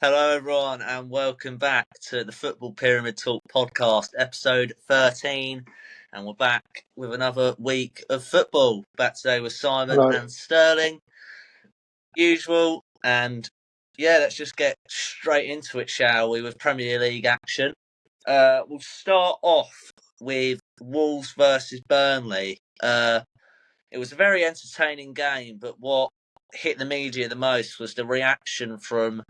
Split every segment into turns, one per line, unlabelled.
Hello, everyone, and welcome back to the Football Pyramid Talk podcast, episode 13. And we're back with another week of football. Back today with Simon and Stirling, usual. And yeah, let's just get straight into it, shall we, with Premier League action. We'll start off with Wolves versus Burnley. It was a very entertaining game, but what hit the media the most was the reaction from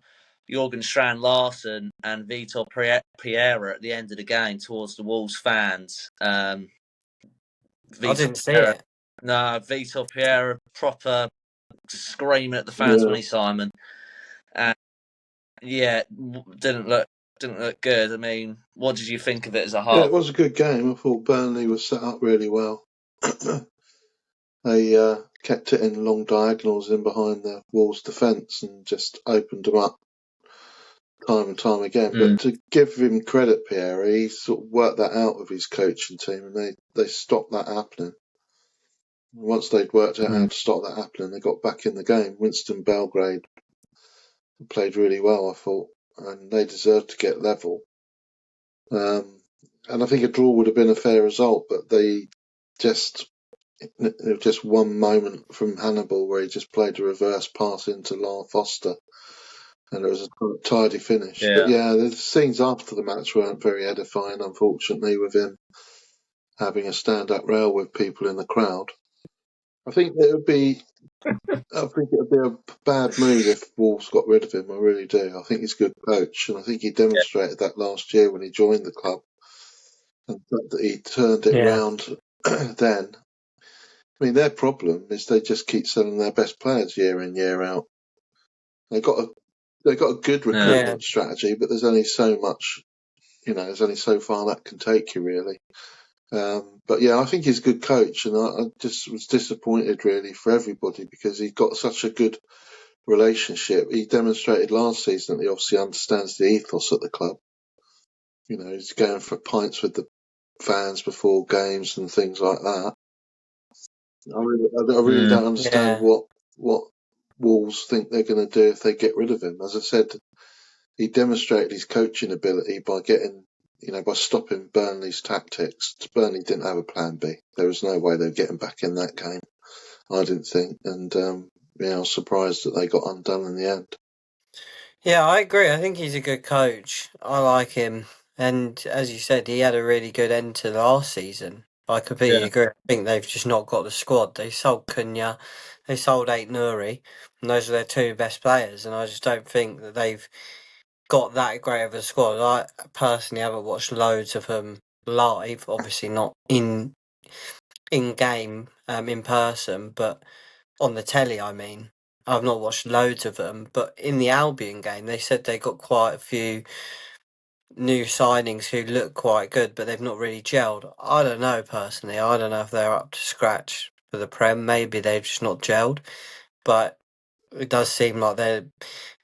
Jurgen Strand-Larsen and Vitor Pereira at the end of the game towards the Wolves fans.
I didn't see it.
No, Vitor Pereira proper screaming at the fans when he Simon. And yeah, didn't look good. I mean, what did you think of it as a whole?
Yeah, it was a good game. I thought Burnley was set up really well. They kept it in long diagonals in behind the Wolves' defence and just opened them up time and time again. But to give him credit, Pierre, he sort of worked that out with his coaching team, and they stopped that happening. Once they'd worked out how to stop that happening, they got back in the game. Winston Belgrade played really well, I thought, and they deserved to get level. And I think a draw would have been a fair result, but they just one moment from Hannibal where he just played a reverse pass into Lyle Foster, and it was a tidy finish.
Yeah.
But yeah, the scenes after the match weren't very edifying, unfortunately, with him having a stand-up rail with people in the crowd. I think it would be a bad move if Wolves got rid of him. I really do. I think he's a good coach, and I think he demonstrated that last year when he joined the club, and that he turned it around then. I mean, their problem is they just keep selling their best players year in, year out. They've got a good recruitment strategy, but there's only so much, there's only so far that can take you, really. But yeah, I think he's a good coach, and I just was disappointed, really, for everybody, because he got such a good relationship. He demonstrated last season that he obviously understands the ethos at the club. He's going for pints with the fans before games and things like that. I really don't understand what Wolves think they're going to do if they get rid of him. As I said, he demonstrated his coaching ability by by stopping Burnley's tactics. Burnley didn't have a plan B. There was no way they were getting back in that game, I didn't think. And I was surprised that they got undone in the end.
Yeah, I agree. I think he's a good coach. I like him. And as you said, he had a really good end to last season. I completely agree. I think they've just not got the squad. They sold Cunha, they sold Ait-Nouri, and those are their two best players. And I just don't think that they've got that great of a squad. I personally haven't watched loads of them live, obviously not in game, in person, but on the telly, I mean. I've not watched loads of them, but in the Albion game, they said they got quite a few new signings who look quite good, but they've not really gelled. I don't know, personally. I don't know if they're up to scratch for the Prem. Maybe they've just not gelled, but it does seem like they're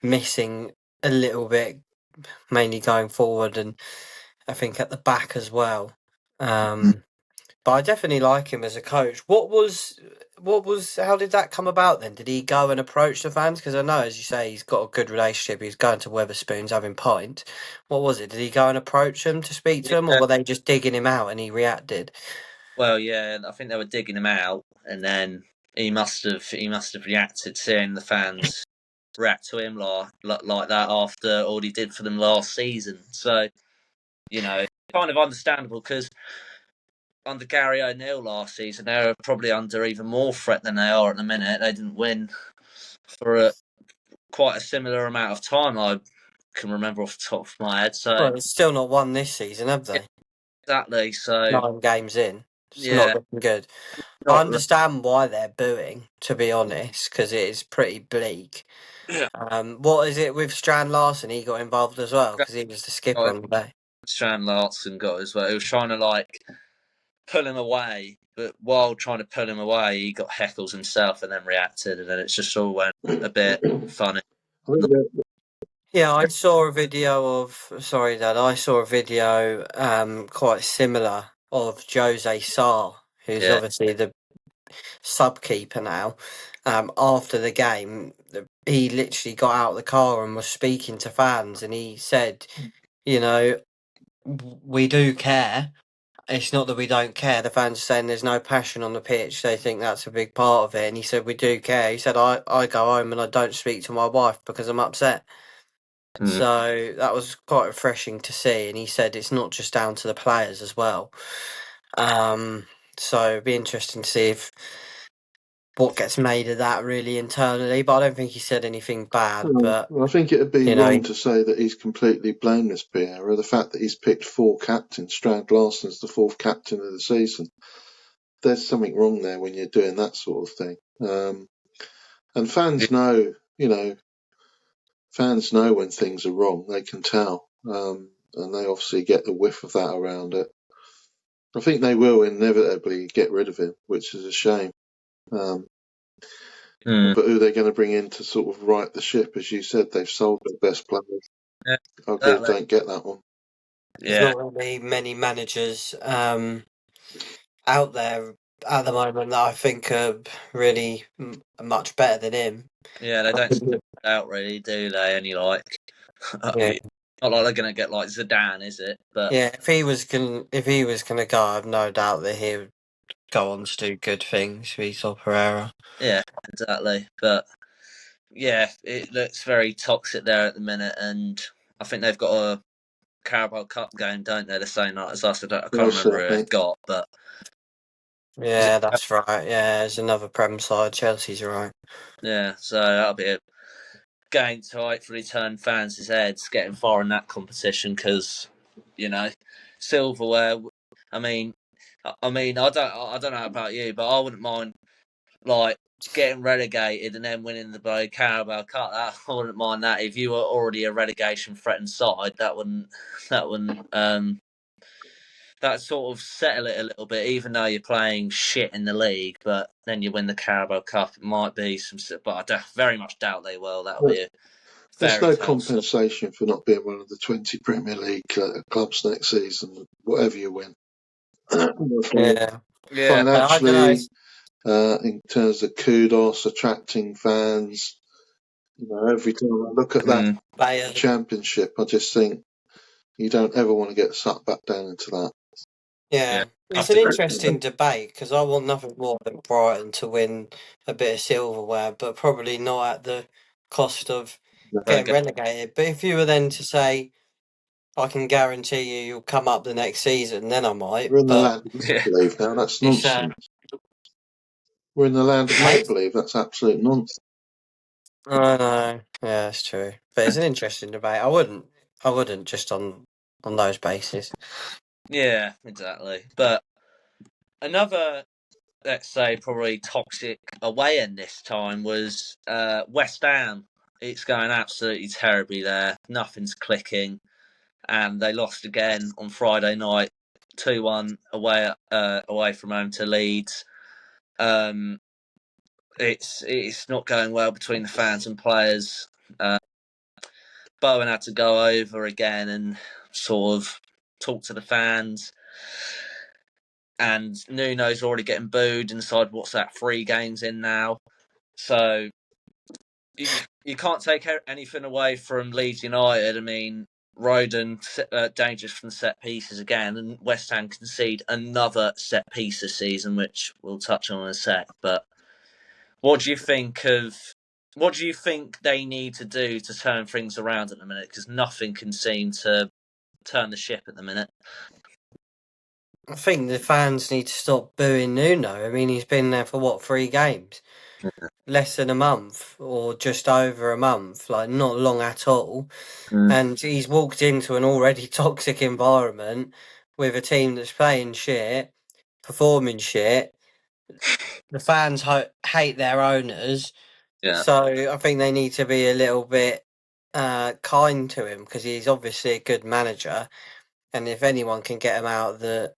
missing a little bit, mainly going forward, and I think at the back as well. But I definitely like him as a coach. How did that come about then? Did he go and approach the fans? Because I know, as you say, he's got a good relationship. He's going to Wetherspoons, having pint. What was it? Did he go and approach them to speak to them, or were they just digging him out and he reacted?
Well, yeah, I think they were digging him out, and then he must have reacted, seeing the fans react to him like that after all he did for them last season. So, kind of understandable, because under Gary O'Neill last season, they were probably under even more threat than they are at the minute. They didn't win for quite a similar amount of time, I can remember off the top of my head. So,
well, it's still not won this season, have they?
Yeah, exactly. So
9 games in. It's not looking good. I understand why they're booing, to be honest, because it is pretty bleak.
Yeah.
What is it with Strand-Larsen? He got involved as well, because he was the skipper on the day.
Strand-Larsen got as well. He was trying to pull him away, but while trying to pull him away, he got heckles himself and then reacted, and then it just all went a bit funny.
Yeah, I saw a video Sorry, Dad. I saw a video quite similar of Jose Sarr, who's obviously the sub keeper now. After the game, he literally got out of the car and was speaking to fans, and he said, you know, we do care. It's not that we don't care. The fans are saying there's no passion on the pitch. They think that's a big part of it. And he said, we do care. He said, I go home and I don't speak to my wife because I'm upset. So that was quite refreshing to see. And he said it's not just down to the players as well. So it'd be interesting to see if what gets made of that really internally. But I don't think he said anything bad. But
I think it'd be
you know,
wrong to say that he's completely blameless, Pierre. The fact that he's picked 4 captains, Strand Larsen's the 4th captain of the season. There's something wrong there when you're doing that sort of thing. And fans know, fans know when things are wrong. They can tell, and they obviously get the whiff of that around it. I think they will inevitably get rid of him, which is a shame. But who they're going to bring in to sort of right the ship, as you said, they've sold their best players.
Yeah,
I don't get that one.
There's not really many managers out there at the moment that I think are really much better than him.
Yeah, they don't stand out really, do they? Only like,
Yeah.
not like they're gonna get like Zidane, is it? But
yeah, if he was gonna go, I've no doubt that he would go on to do good things. Vitor Pereira.
Yeah, exactly. But yeah, it looks very toxic there at the minute, and I think they've got a Carabao Cup game, don't they? The same night as us. I can't remember who they've got, but
yeah, that's right. Yeah, there's another Prem side. Chelsea's right.
Yeah, so that'll be a game to hopefully turn fans' heads getting far in that competition because, silverware. I mean, I don't know about you, but I wouldn't mind like getting relegated and then winning the Carabao Cup. I wouldn't mind that. If you were already a relegation threatened side, that wouldn't that sort of settle it a little bit, even though you're playing shit in the league. But then you win the Carabao Cup, it might be some. But I very much doubt they will. That'll be a
There's no
fairy tale story.
compensation for not being one of the 20 Premier League clubs next season, whatever you win.
Yeah.
Financially, in terms of kudos, attracting fans, every time I look at that championship, I just think you don't ever want to get sucked back down into that.
Yeah, it's an interesting debate because I want nothing more than Brighton to win a bit of silverware, but probably not at the cost of getting relegated. But if you were then to say, I can guarantee you'll come up the next season, then I might.
We're in the land of make-believe now. That's nonsense. We're in the land of make-believe. That's absolute nonsense.
I know. Yeah, that's true. But it's an interesting debate. I wouldn't just on those bases.
Yeah, exactly. But another, let's say, probably toxic away end this time was West Ham. It's going absolutely terribly there. Nothing's clicking, and they lost again on Friday night, 2-1 away from home to Leeds. It's not going well between the fans and players. Bowen had to go over again and sort of talk to the fans. And Nuno's already getting booed inside, what's that, 3 games in now. So you can't take anything away from Leeds United. I mean, Rodon dangerous from set pieces again, and West Ham concede another set piece this season, which we'll touch on in a sec. But what do you think they need to do to turn things around at the minute? Because nothing can seem to turn the ship at the minute.
I think the fans need to stop booing Nuno. I mean, he's been there for 3 games? Less than a month or just over a month, like not long at all. And he's walked into an already toxic environment with a team that's playing shit, performing shit. The fans hate their owners.
Yeah.
So I think they need to be a little bit kind to him because he's obviously a good manager. And if anyone can get him out of the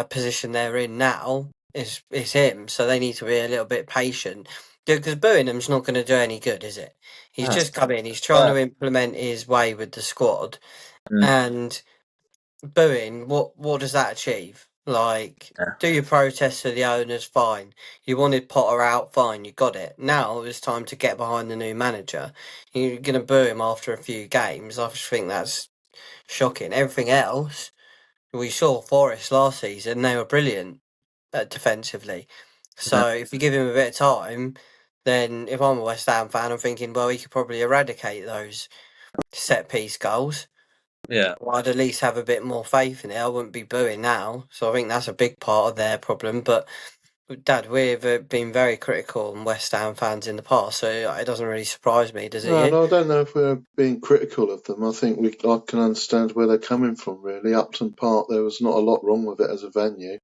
position they're in now, it's him. So they need to be a little bit patient. Because Birmingham's not going to do any good, is it? He's just come in. He's trying to implement his way with the squad. And booing, what does that achieve? Like,
Yeah.
do your protest for the owners, fine. You wanted Potter out, fine, you got it. Now it's time to get behind the new manager. You're going to boo him after a few games. I just think that's shocking. Everything else, we saw Forest last season, they were brilliant defensively. So if you give him a bit of time, then if I'm a West Ham fan, I'm thinking, well, he could probably eradicate those set piece goals.
Yeah.
Well, I'd at least have a bit more faith in it. I wouldn't be booing now. So I think that's a big part of their problem. But Dad, we've been very critical on West Ham fans in the past, so it doesn't really surprise me, does it?
No,
You?
no, I don't know if we're being critical of them. I think I can understand where they're coming from, really. Upton Park, there was not a lot wrong with it as a venue.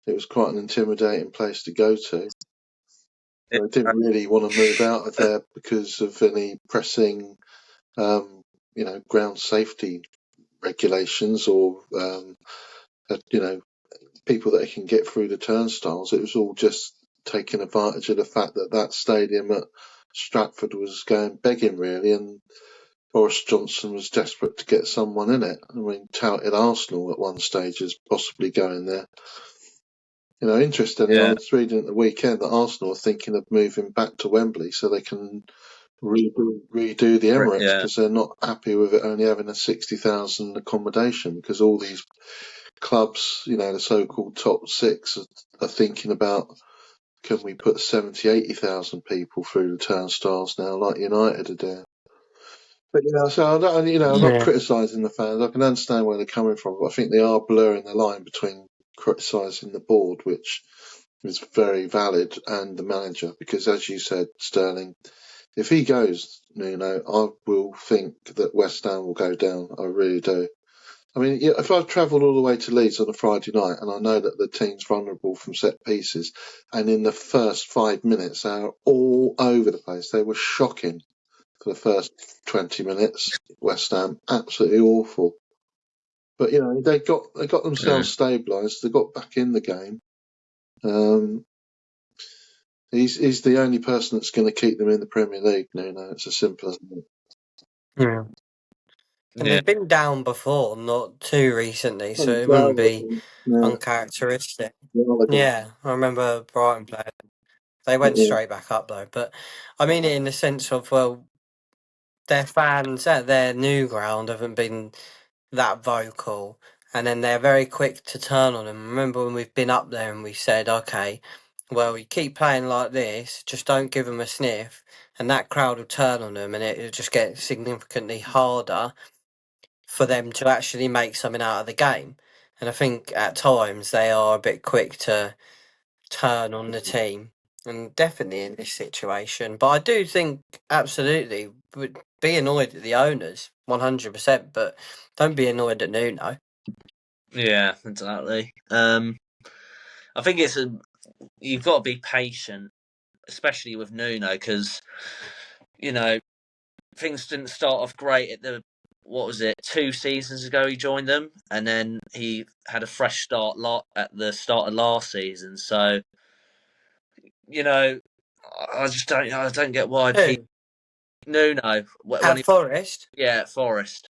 It was quite an intimidating place to go to. They didn't really want to move out of there because of any pressing, ground safety regulations or, people that can get through the turnstiles. It was all just taking advantage of the fact that that stadium at Stratford was going begging, really, and Boris Johnson was desperate to get someone in it. I mean, touted Arsenal at one stage as possibly going there. Interestingly, I was reading at the weekend that Arsenal are thinking of moving back to Wembley so they can redo the Emirates because they're not happy with it only having a 60,000 accommodation, because all these clubs, the so-called top six, are thinking about, can we put 70, 80,000 people through the turnstiles now, like United are doing? But I'm not criticising the fans. I can understand where they're coming from, but I think they are blurring the line between criticising the board, which is very valid, and the manager, because as you said, Sterling, if he goes, Nuno, I will think that West Ham will go down. I really do. I mean, if I've travelled all the way to Leeds on a Friday night and I know that the team's vulnerable from set pieces, and in the first 5 minutes they are all over the place. They were shocking for the first 20 minutes. West Ham, absolutely awful. But they got themselves stabilised. They got back in the game. He's the only person that's going to keep them in the Premier League. No, it's as simple as that.
Yeah. And they've been down before, not too recently, so it wouldn't be uncharacteristic. Yeah, I remember Brighton playing. They went straight back up though, but I mean it in the sense of, well, their fans at their new ground haven't been that vocal, and then they're very quick to turn on them. Remember when we've been up there and we said, okay, well, we keep playing like this, just don't give them a sniff, and that crowd will turn on them, and it'll just get significantly harder for them to actually make something out of the game. And I think at times they are a bit quick to turn on the team, and definitely in this situation. But I do think absolutely would be annoyed at the owners, 100%. But don't be annoyed at Nuno.
Yeah, exactly. I think you've got to be patient, especially with Nuno, because things didn't start off great at the, what was it, 2 seasons ago he joined them, and then he had a fresh start at the start of last season. So I don't get why people. Nuno
At Forest.
Yeah, at Forest.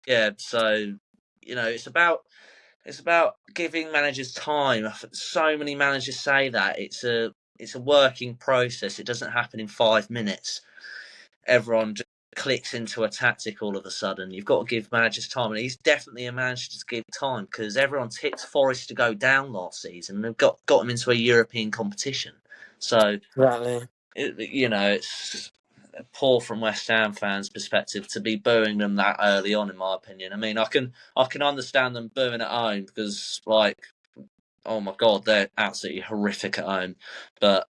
Yeah, so it's about giving managers time. So many managers say that it's a working process. It doesn't happen in 5 minutes. Everyone just clicks into a tactic all of a sudden. You've got to give managers time, and he's definitely a manager to give time, because everyone tipped Forest to go down last season, and they've got them into a European competition. So it's poor from West Ham fans' perspective to be booing them that early on, in my opinion. I mean, I can understand them booing at home because, like, oh my god, they're absolutely horrific at home. But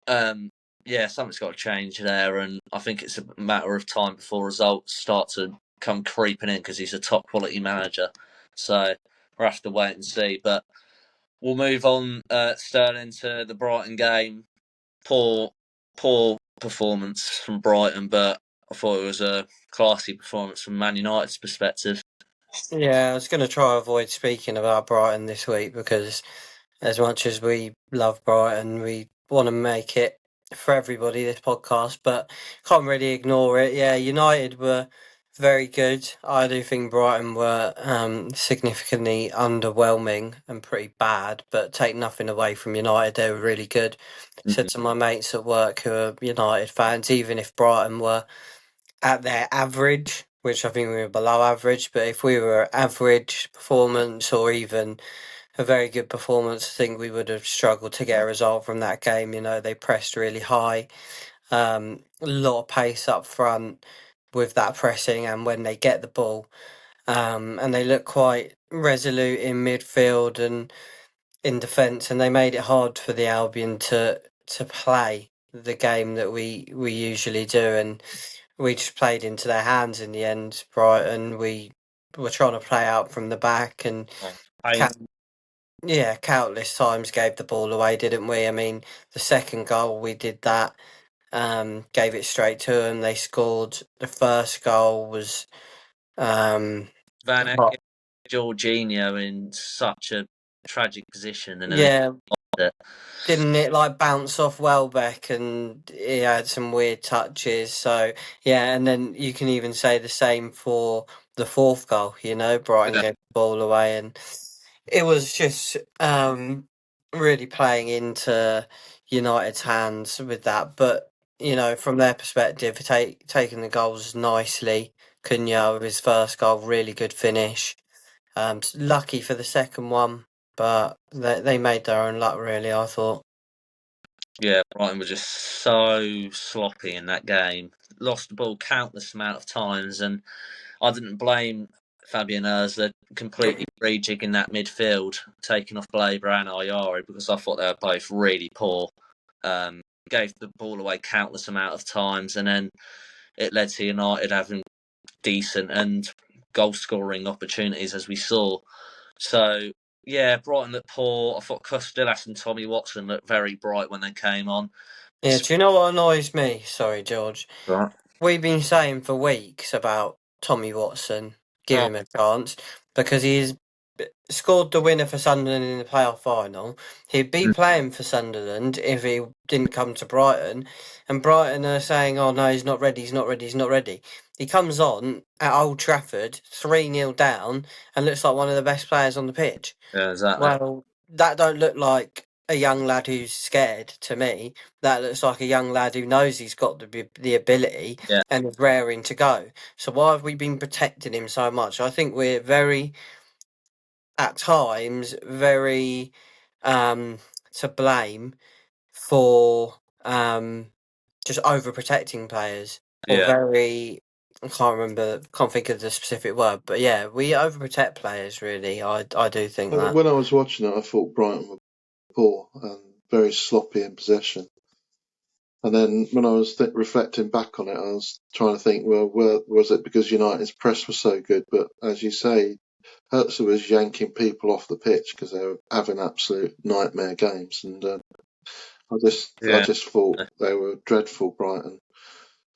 something's got to change there, and I think it's a matter of time before results start to come creeping in, because he's a top quality manager. So we'll have to wait and see. But we'll move on, Sterling, to the Brighton game. Poor performance from Brighton, but I thought it was a classy performance from Man United's perspective.
Yeah, I was going to try avoid speaking about Brighton this week, because as much as we love Brighton, we want to make it for everybody, this podcast, but can't really ignore it. Yeah, United were Very good. I do think Brighton were significantly underwhelming and pretty bad, but take nothing away from United, they were really good. Said to my mates at work who are United fans, even if Brighton were at their average, which I think we were below average, but if we were average performance or even a very good performance, I think we would have struggled to get a result from that game. They pressed really high, a lot of pace up front with that pressing, and when they get the ball, and they look quite resolute in midfield and in defence, and they made it hard for the Albion to play the game that we usually do, and we just played into their hands in the end. Brighton, we were trying to play out from the back, and countless times gave the ball away, didn't we? I mean, the second goal we did that. Gave it straight to them. They scored. The first goal was
Van Ek,
hot.
Jorginho in such a tragic position, and then
Yeah, didn't it like bounce off Welbeck, and he had some weird touches. So yeah, and then you can even say the same for the fourth goal. Brighton gave the ball away, and it was just really playing into United's hands with that. But from their perspective, taking the goals nicely. Cunha with his first goal, really good finish. Lucky for the second one, but they made their own luck, really, I thought.
Yeah, Brighton were just so sloppy in that game. Lost the ball countless amount of times, and I didn't blame Fabian Özler completely rejigging that midfield, taking off Glaber and Ayari, because I thought they were both really poor. Gave the ball away countless amount of times, and then it led to United having decent and goal-scoring opportunities, as we saw. So, yeah, Brighton looked poor. I thought Costellas and Tommy Watson looked very bright when they came on.
Yeah, do you know what annoys me? Sorry, George.
Right.
We've been saying for weeks about Tommy Watson, give
Oh,
him a chance, because he's scored the winner for Sunderland in the playoff final. He'd be playing for Sunderland if he didn't come to Brighton, and Brighton are saying, oh no, he's not ready, he's not ready, he's not ready. He comes on at Old Trafford, 3-0 down, and looks like one of the best players on the pitch.
yeah, exactly.
Well, that don't look like a young lad who's scared to me. That looks like a young lad who knows he's got the ability and is raring to go. So why have we been protecting him so much? I think we're very, at times, very to blame for just overprotecting players, or very. I can't think of the specific word, but yeah, we overprotect players. Really, I do think that.
When I was watching it, I thought Brighton were poor and very sloppy in possession. And then when I was reflecting back on it, I was trying to think, well, was it because United's press was so good? But as you say, Hertz was yanking people off the pitch because they were having absolute nightmare games. And I just thought they were dreadful, Brighton.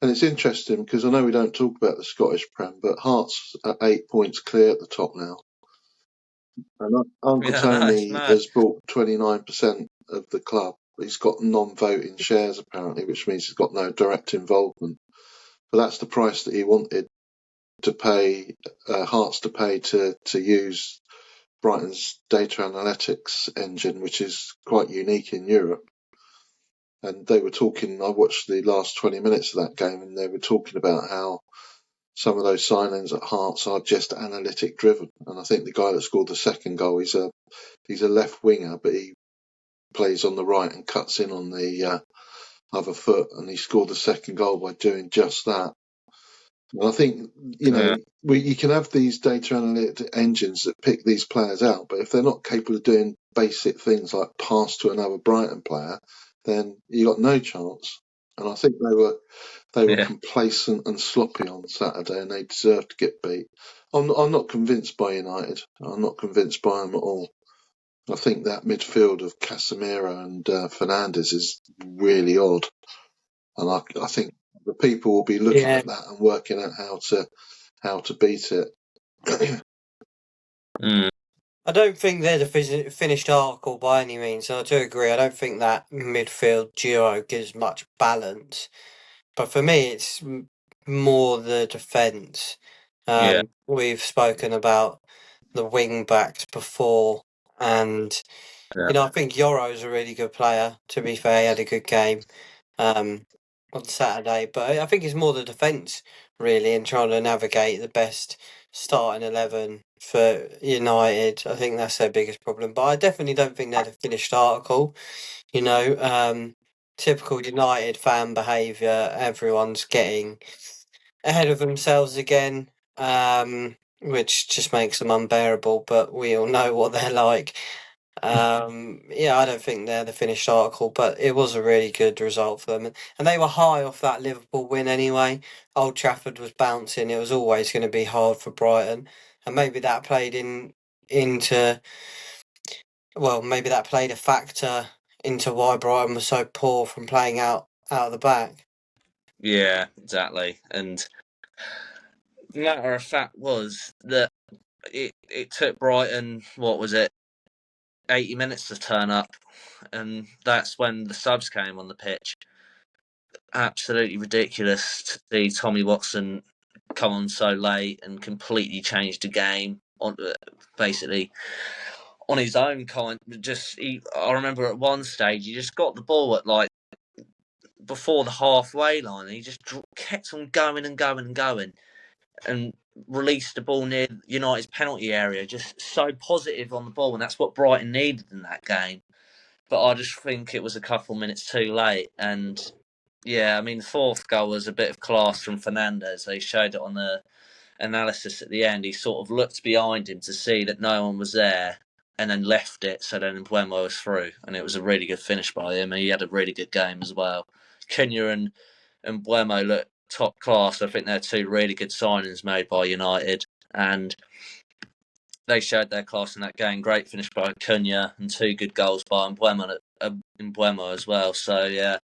And it's interesting because I know we don't talk about the Scottish Prem, but Hearts are 8 points clear at the top now. And Uncle Tony has bought 29% of the club. He's got non-voting shares apparently, which means he's got no direct involvement. But that's the price that he wanted to pay, Hearts to pay to use Brighton's data analytics engine, which is quite unique in Europe. And they were talking, I watched the last 20 minutes of that game, and they were talking about how some of those signings at Hearts are just analytic driven. And I think the guy that scored the second goal, he's a left winger, but he plays on the right and cuts in on the other foot, and he scored the second goal by doing just that. And I think, you can have these data analytic engines that pick these players out, but if they're not capable of doing basic things like pass to another Brighton player, then you got no chance. And I think they were complacent and sloppy on Saturday, and they deserved to get beat. I'm not convinced by United. I'm not convinced by them at all. I think that midfield of Casemiro and Fernandes is really odd, and I think the people will be looking at that and working out how to beat it.
I don't think they're the finished article by any means. I do agree. I don't think that midfield duo gives much balance. But for me, it's more the defence.
Yeah.
We've spoken about the wing backs before, and I think Yoro's a really good player. To be fair, he had a good game on Saturday, but I think it's more the defence really, and trying to navigate the best starting 11 for United. I think that's their biggest problem. But I definitely don't think they're the finished article. Typical United fan behaviour. Everyone's getting ahead of themselves again, which just makes them unbearable. But we all know what they're like. I don't think they're the finished article, but it was a really good result for them, and they were high off that Liverpool win anyway. Old Trafford was bouncing; it was always going to be hard for Brighton, and maybe that played into maybe that played a factor into why Brighton was so poor from playing out of the back.
Yeah, exactly. And matter of fact was that it took Brighton, what was it, 80 minutes to turn up, and that's when the subs came on the pitch. Absolutely ridiculous to see Tommy Watson come on so late and completely change the game on basically on his own. I remember at one stage he just got the ball at like before the halfway line, and he just kept on going and going and going, and released the ball near United's penalty area. Just so positive on the ball, and that's what Brighton needed in that game. But I just think it was a couple minutes too late, and yeah, I mean, the fourth goal was a bit of class from Fernandes. They showed it on the analysis at the end. He sort of looked behind him to see that no one was there, and then left it. So then Mbeumo was through, and it was a really good finish by him. And he had a really good game as well. Cunha and Mbeumo look top class. I think they're two really good signings made by United, and they showed their class in that game. Great finish by Cunha and two good goals by Mbeumo as well. So yeah.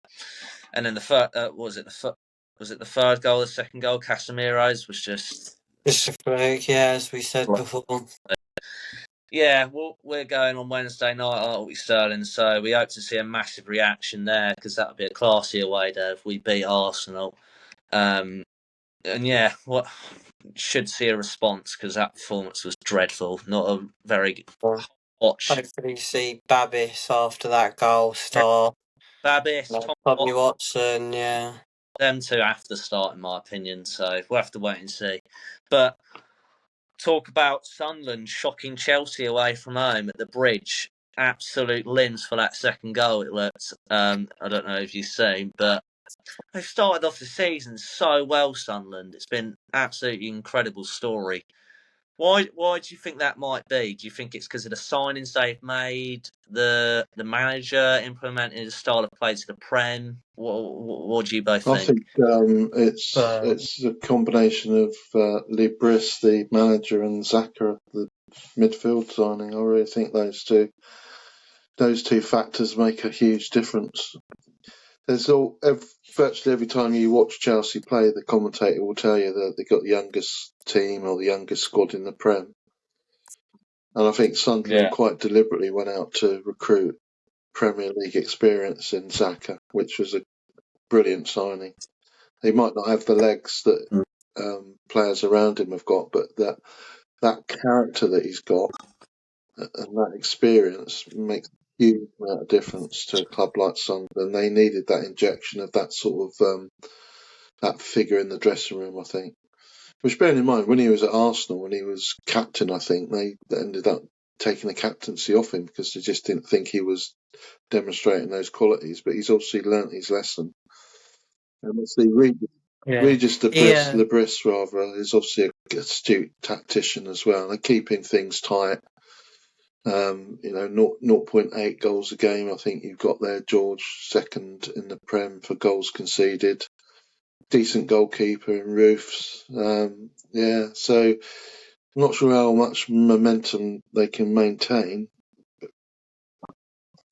And then the third, was it the third goal, the second goal? Casemiro's was just
a fluke, yeah, as we said before.
Yeah, well, we're going on Wednesday night, aren't we, Sterling? So we hope to see a massive reaction there, because that would be a classy away day if we beat Arsenal. And yeah, should see a response, because that performance was dreadful. Not a very good watch.
Hopefully see Babis after that goal start.
Babis,
Tommy Watson, yeah.
Them two have to start, in my opinion. So we'll have to wait and see. But talk about Sunderland shocking Chelsea away from home at the Bridge. Absolute lins for that second goal, it looked. I don't know if you've seen, but they started off the season so well, Sunderland. It's been absolutely incredible story. Why do you think that might be? Do you think it's because of the signings they've made, the manager implementing the style of play to the Prem? What do you both think?
I think it's a combination of Libris, the manager, and Xhaka, the midfield signing. I really think those two factors make a huge difference. Virtually every time you watch Chelsea play, the commentator will tell you that they've got the youngest team or the youngest squad in the Prem. And I think Sunderland quite deliberately went out to recruit Premier League experience in Xhaka, which was a brilliant signing. He might not have the legs that players around him have got, but that character that he's got and that experience makes a huge amount of difference to a club like Sunderland. They needed that injection of that sort of that figure in the dressing room, I think. Which, bearing in mind, when he was at Arsenal, when he was captain, I think they ended up taking the captaincy off him because they just didn't think he was demonstrating those qualities. But he's obviously learnt his lesson. And obviously, Regis Libris, rather, is obviously an astute tactician as well. They're keeping things tight. 0.8 goals a game. I think you've got there, George, second in the Prem for goals conceded. Decent goalkeeper in Roofs. So I'm not sure how much momentum they can maintain.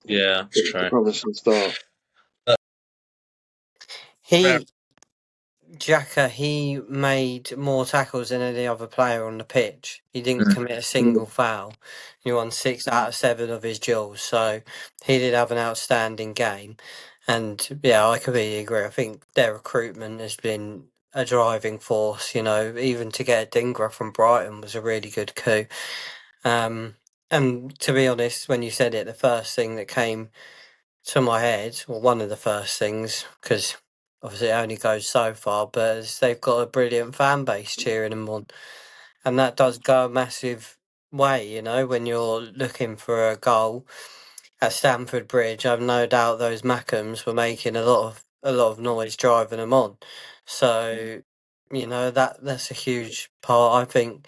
Yeah, it's true.
A promising start.
Xhaka, made more tackles than any other player on the pitch. He didn't commit a single foul. He won 6 out of 7 of his duels, so he did have an outstanding game. And yeah, I completely agree. I think their recruitment has been a driving force. Even to get a Dingra from Brighton was a really good coup. And to be honest, when you said it, the first thing that came to my head, or one of the first things, because obviously it only goes so far, but is they've got a brilliant fan base cheering them on, and that does go a massive way. When you're looking for a goal at Stamford Bridge, I've no doubt those Mackhams were making a lot of noise driving them on. So, that's a huge part. I think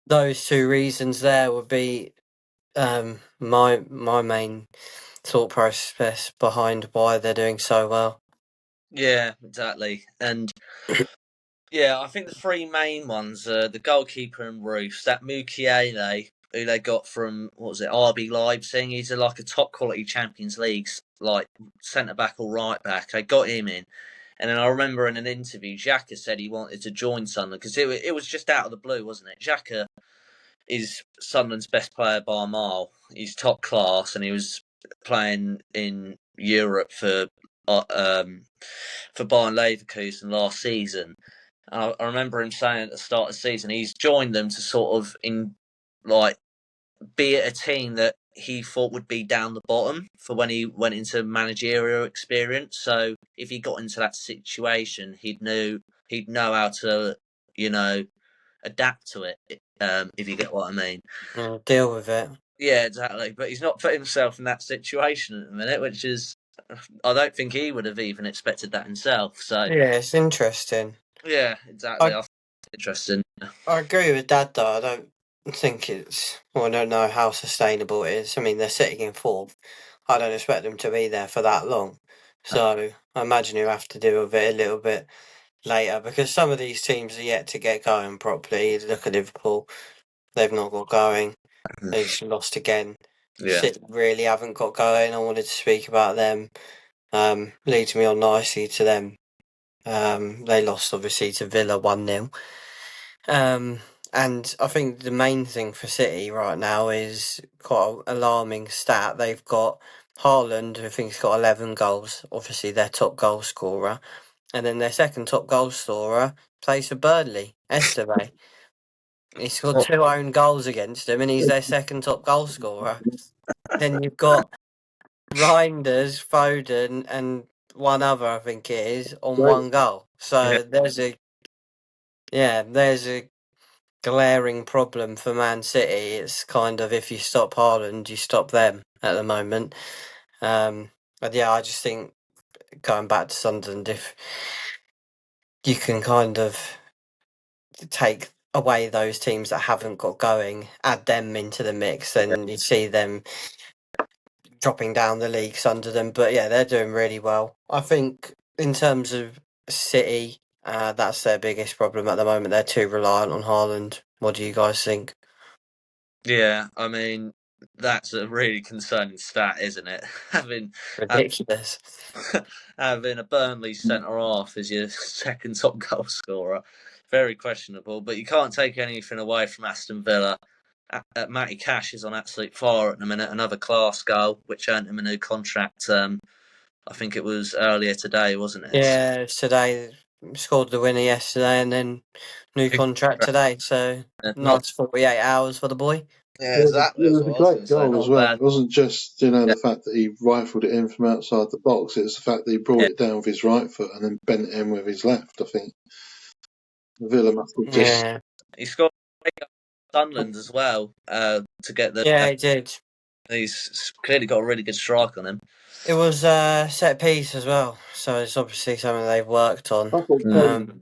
those two reasons there would be my main thought process behind why they're doing so well.
Yeah, exactly. And yeah, I think the three main ones are the goalkeeper and Roofs, that Mukiele, who they got from, what was it, RB Leipzig. He's like a top quality Champions League, like centre back or right back. They got him in. And then I remember in an interview, Xhaka said he wanted to join Sunderland because it was just out of the blue, wasn't it? Xhaka is Sunderland's best player by a mile. He's top class, and he was playing in Europe for Bayern Leverkusen last season. And I remember him saying at the start of the season he's joined them to sort of be at a team that he thought would be down the bottom for when he went into managerial experience. So if he got into that situation, he'd know how to adapt to it. If you get what I mean.
Deal with it.
Yeah, exactly. But he's not put himself in that situation at the minute, which is, I don't think he would have even expected that himself. So
yeah, it's interesting.
Yeah, exactly. I think it's interesting.
I agree with Dad though. I don't think I don't know how sustainable it is. I mean, they're sitting in fourth. I don't expect them to be there for that long. So I imagine you have to deal with it a little bit later because some of these teams are yet to get going properly. Look at Liverpool. They've not got going. They just lost again.
Yeah.
City really haven't got going. I wanted to speak about them. Leads me on nicely to them. They lost obviously to Villa 1-0. And I think the main thing for City right now is quite an alarming stat. They've got Haaland, who I think's got 11 goals, obviously their top goal scorer. And then their second top goal scorer plays for Burnley, Esteve. He scored 2 own goals against them, and he's their second top goal scorer. Then you've got Reinders, Foden, and one other, I think it is, on
Right.
one goal. So there's a glaring problem for Man City. It's kind of if you stop Haaland, you stop them at the moment. But yeah, I just think going back to Sunderland, if you can kind of take away those teams that haven't got going, add them into the mix, then you see them dropping down the leagues under them. But yeah, they're doing really well. I think in terms of City, that's their biggest problem at the moment. They're too reliant on Haaland. What do you guys think?
Yeah, I mean, that's a really concerning stat, isn't it?
Ridiculous.
Having a Burnley centre half as your second top goal scorer, very questionable. But you can't take anything away from Aston Villa. Matty Cash is on absolute fire at the minute. Another class goal, which earned him a new contract. I think it was earlier today, wasn't it?
Yeah, today scored the winner yesterday, and then new contract today. So nice 48 hours for the boy.
Yeah, exactly.
It was a great goal
Not
as well.
bad.
It wasn't just the fact that he rifled it in from outside the box. It was the fact that he brought it down with his right foot and then bent it in with his left. I think Villa must have just.
Yeah,
He scored Sunderland as well to get the.
yeah, he did.
He's clearly got a really good strike on him.
It was set piece as well, so it's obviously something they've worked on. And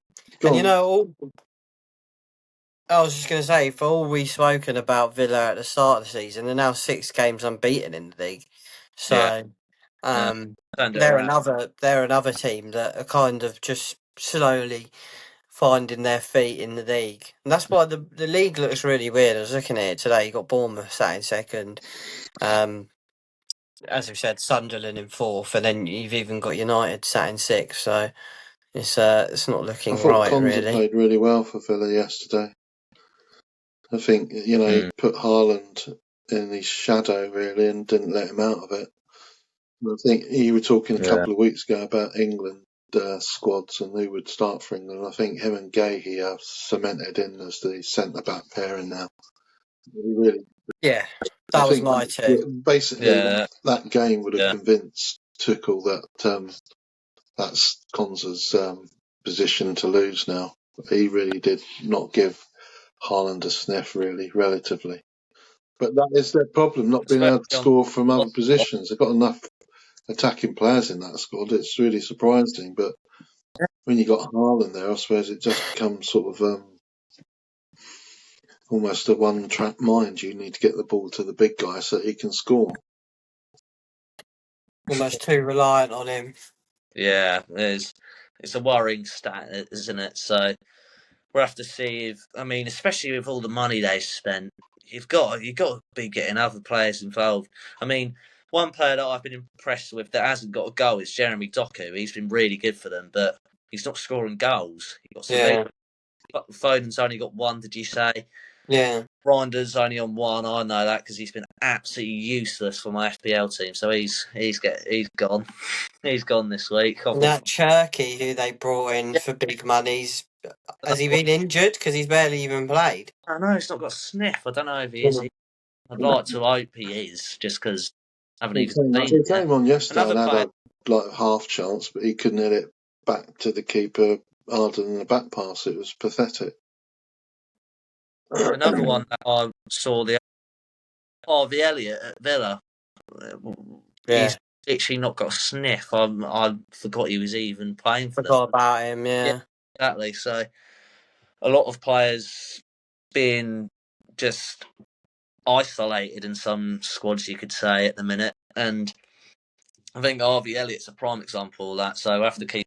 I was just going to say, for all we've spoken about Villa at the start of the season, they're now 6 games unbeaten in the league. So they're another team that are kind of just slowly finding their feet in the league. And that's why the league looks really weird. I was looking at it today. You got Bournemouth sat in second. As we said, Sunderland in fourth, and then you've even got United sat in sixth. So it's not looking
I thought
right,
Konza
really.
played really well for Villa yesterday. I think he put Haaland in his shadow really and didn't let him out of it. And I think you were talking a couple of weeks ago about England squads and who would start for England. I think him and Gahey are cemented in as the centre-back pairing now. Really,
Yeah, that was my two.
Basically, that game would have convinced Tuchel that that's Konsa's position to lose now. He really did not give Haaland a sniff, really, relatively. But that is their problem, not being able to score from other positions. They've got enough attacking players in that squad. It's really surprising. But when you got Haaland there, I suppose it just becomes sort of almost a one-track mind. You need to get the ball to the big guy so that he can score.
Almost too reliant on him.
Yeah, it's a worrying stat, isn't it? So we'll have to see if, I mean, especially with all the money they spent, you've got to be getting other players involved. I mean, one player that I've been impressed with that hasn't got a goal is Jeremy Doku. He's been really good for them, but he's not scoring goals. He got Sevilla. Foden's only got one, did you say?
Yeah.
Rinder's only on one. I know that because he's been absolutely useless for my FPL team. So he's gone. He's gone this week.
That Cherky, who they brought in for big monies, has he been injured? Because he's barely even played.
I know he's not got a sniff. I don't know if he is. I'd like to hope he is, just because I haven't even seen
He came on yesterday and
player,
had a half chance, but he couldn't hit it back to the keeper harder than the back pass. It was pathetic.
Another one that I saw, the Harvey Elliott at Villa. He's literally not got a sniff. I forgot he was even playing for them.
Forgot about him, yeah.
Exactly. So a lot of players being just isolated in some squads, you could say, at the minute. And I think Harvey Elliott's a prime example of that. So we'll have to keep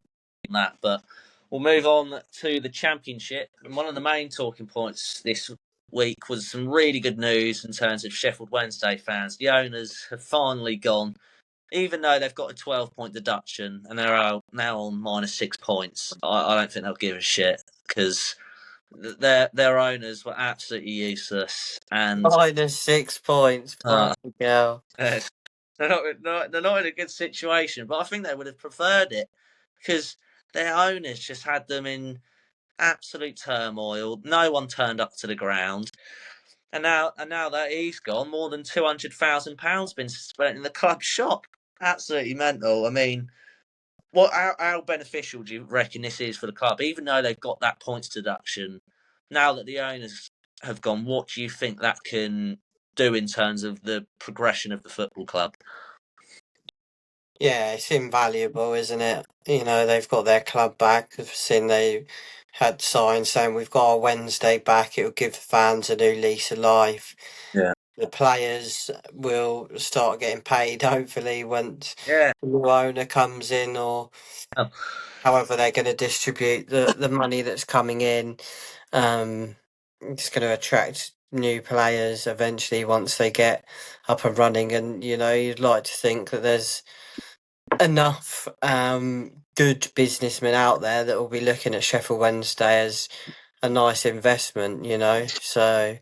that. But we'll move on to the Championship. And one of the main talking points this week was some really good news in terms of Sheffield Wednesday fans. The owners have finally gone, even though they've got a 12-point deduction and they're now on minus 6 points. I don't think they'll give a shit because their owners were absolutely useless. And
minus 6 points. Girl.
They're not in a good situation, but I think they would have preferred it because their owners just had them in absolute turmoil. No one turned up to the ground, and now that he's gone, more than £200,000 been spent in the club shop. Absolutely mental. I mean, how beneficial do you reckon this is for the club? Even though they've got that points deduction, now that the owners have gone, what do you think that can do in terms of the progression of the football club?
Yeah, it's invaluable, isn't it? You know, they've got their club back. I've seen they had signs saying we've got our Wednesday back. It will give the fans a new lease of life.
Yeah.
The players will start getting paid, hopefully, once
the
new owner comes in, or however they're going to distribute the money that's coming in. It's going to attract new players eventually once they get up and running. And, you know, you'd like to think that there's enough good businessmen out there that will be looking at Sheffield Wednesday as a nice investment, you know. So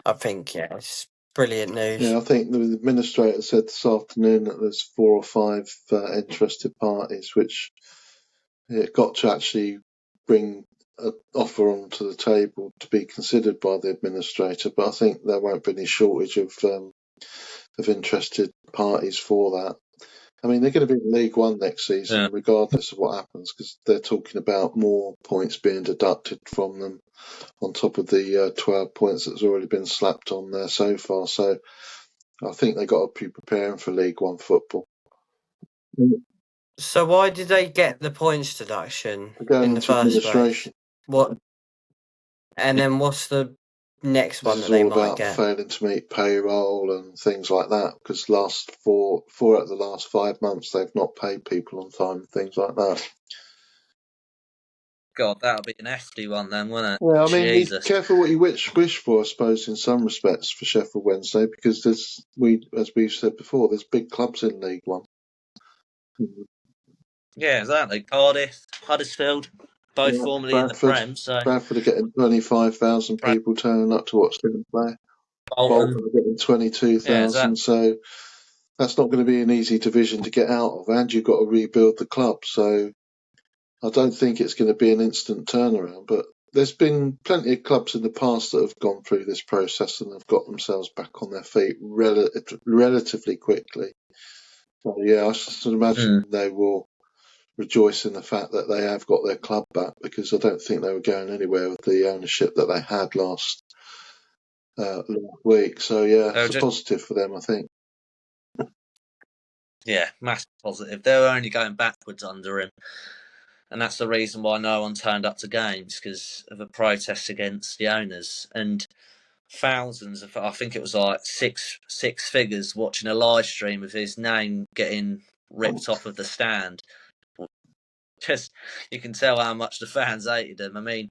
I think, it's brilliant news.
Yeah, I think the administrator said this afternoon that there's 4 or 5 interested parties, which got to actually bring an offer onto the table to be considered by the administrator. But I think there won't be any shortage of interested parties for that. I mean, they're going to be in League One next season, regardless of what happens, because they're talking about more points being deducted from them on top of the 12 points that's already been slapped on there so far. So I think they've got to be preparing for League One football.
So why did they get the points deduction in the first place? What? And then what's the next one that they might get?
Failing to meet payroll and things like that, because last four out of the last 5 months they've not paid people on time, things like that.
God, that'll be an hefty one then, wouldn't it?
Yeah, I mean, be careful what you wish for, I suppose, in some respects for Sheffield Wednesday, because as we've said before, there's big clubs in League One.
Yeah, exactly. Cardiff, Huddersfield, both formerly in the Prem. So
Bradford are getting 25,000 people turning up to watch them play. Bolton are getting 22,000. So that's not going to be an easy division to get out of, and you've got to rebuild the club. So I don't think it's going to be an instant turnaround, but there's been plenty of clubs in the past that have gone through this process and have got themselves back on their feet relatively quickly. So, yeah, I should imagine they will rejoice in the fact that they have got their club back, because I don't think they were going anywhere with the ownership that they had last week. So, yeah, it's a positive for them, I think.
Yeah, massive positive. They were only going backwards under him. And that's the reason why no one turned up to games, because of a protest against the owners. And thousands of, I think it was like six figures watching a live stream of his name getting ripped off of the stand. Just, you can tell how much the fans hated him. I mean,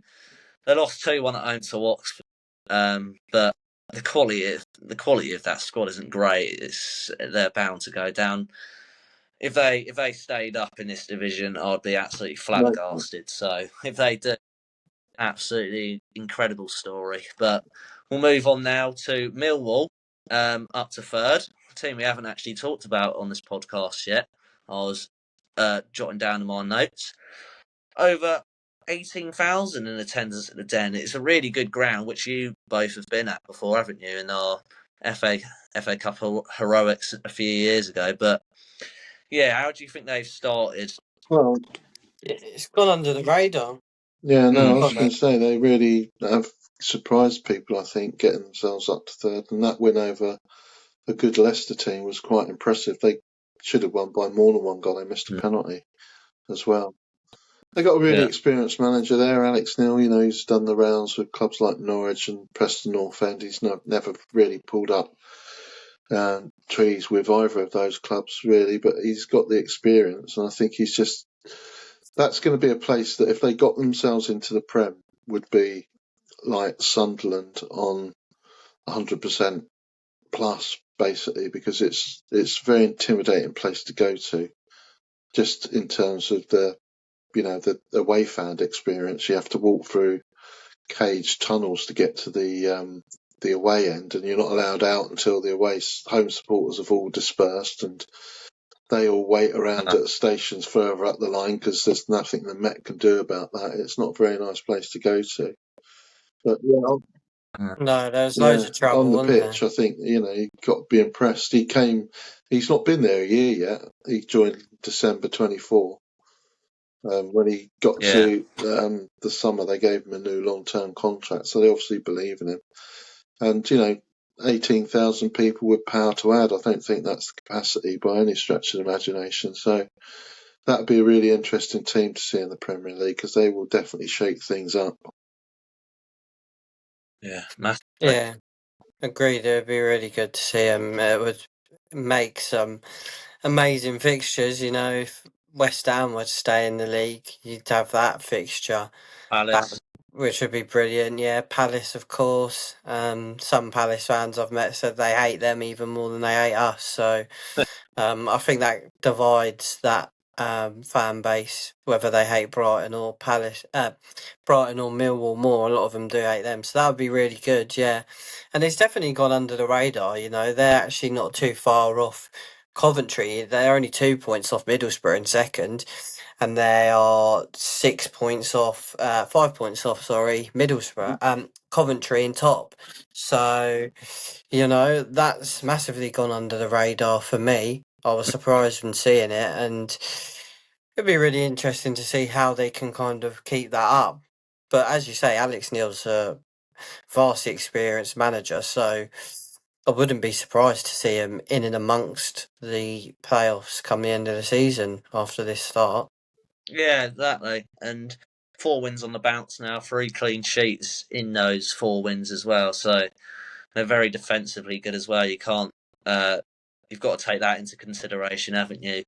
they lost 2-1 at home to Oxford, but the quality of that squad isn't great. They're bound to go down. If they stayed up in this division, I'd be absolutely flabbergasted. So if they do, absolutely incredible story. But we'll move on now to Millwall, up to third. A team we haven't actually talked about on this podcast yet. I was jotting down in my notes. Over 18,000 in attendance at the Den. It's a really good ground, which you both have been at before, haven't you, in our FA Cup heroics a few years ago. But yeah, how do you think they've started?
Well,
it's gone under the radar.
Yeah, no, I was going to say they really have surprised people, I think, getting themselves up to third. And that win over a good Leicester team was quite impressive. They should have won by more than one goal. They missed a penalty as well. They got a really experienced manager there, Alex Neil. You know, he's done the rounds with clubs like Norwich and Preston North End. He's never really pulled up trees with either of those clubs, really, but he's got the experience. And I think that's going to be a place that if they got themselves into the Prem would be like Sunderland on 100% plus, basically, because it's a very intimidating place to go to, just in terms of the away fan experience. You have to walk through caged tunnels to get to the away end, and you're not allowed out until the home supporters have all dispersed, and they all wait around at stations further up the line because there's nothing the Met can do about that. It's not a very nice place to go to. But
no, there's loads of trouble
on the pitch.
There?
I think you've got to be impressed. He's not been there a year yet. He joined December 24. When he got to the summer, they gave him a new long-term contract, so they obviously believe in him. And 18,000 people with power to add. I don't think that's the capacity by any stretch of the imagination. So that would be a really interesting team to see in the Premier League, because they will definitely shake things up.
Yeah, massive.
Yeah, agreed. It would be really good to see them. It would make some amazing fixtures. If West Ham were to stay in the league, you'd have that fixture.
Palace.
Which would be brilliant. Yeah, Palace, of course. Some Palace fans I've met said they hate them even more than they hate us. So I think that divides that fan base, whether they hate Brighton or Brighton or Millwall more. A lot of them do hate them. So that would be really good, yeah. And it's definitely gone under the radar, They're actually not too far off Coventry. They're only 2 points off Middlesbrough in second. And they are 6 points off, 5 points off, Middlesbrough, Coventry in top. So, that's massively gone under the radar for me. I was surprised when seeing it, and it'd be really interesting to see how they can kind of keep that up. But as you say, Alex Neil's a vastly experienced manager, so I wouldn't be surprised to see him in and amongst the playoffs come the end of the season after this start.
Yeah, exactly. And 4 wins on the bounce now, 3 clean sheets in those 4 wins as well. So they're very defensively good as well. You've got to take that into consideration, haven't you?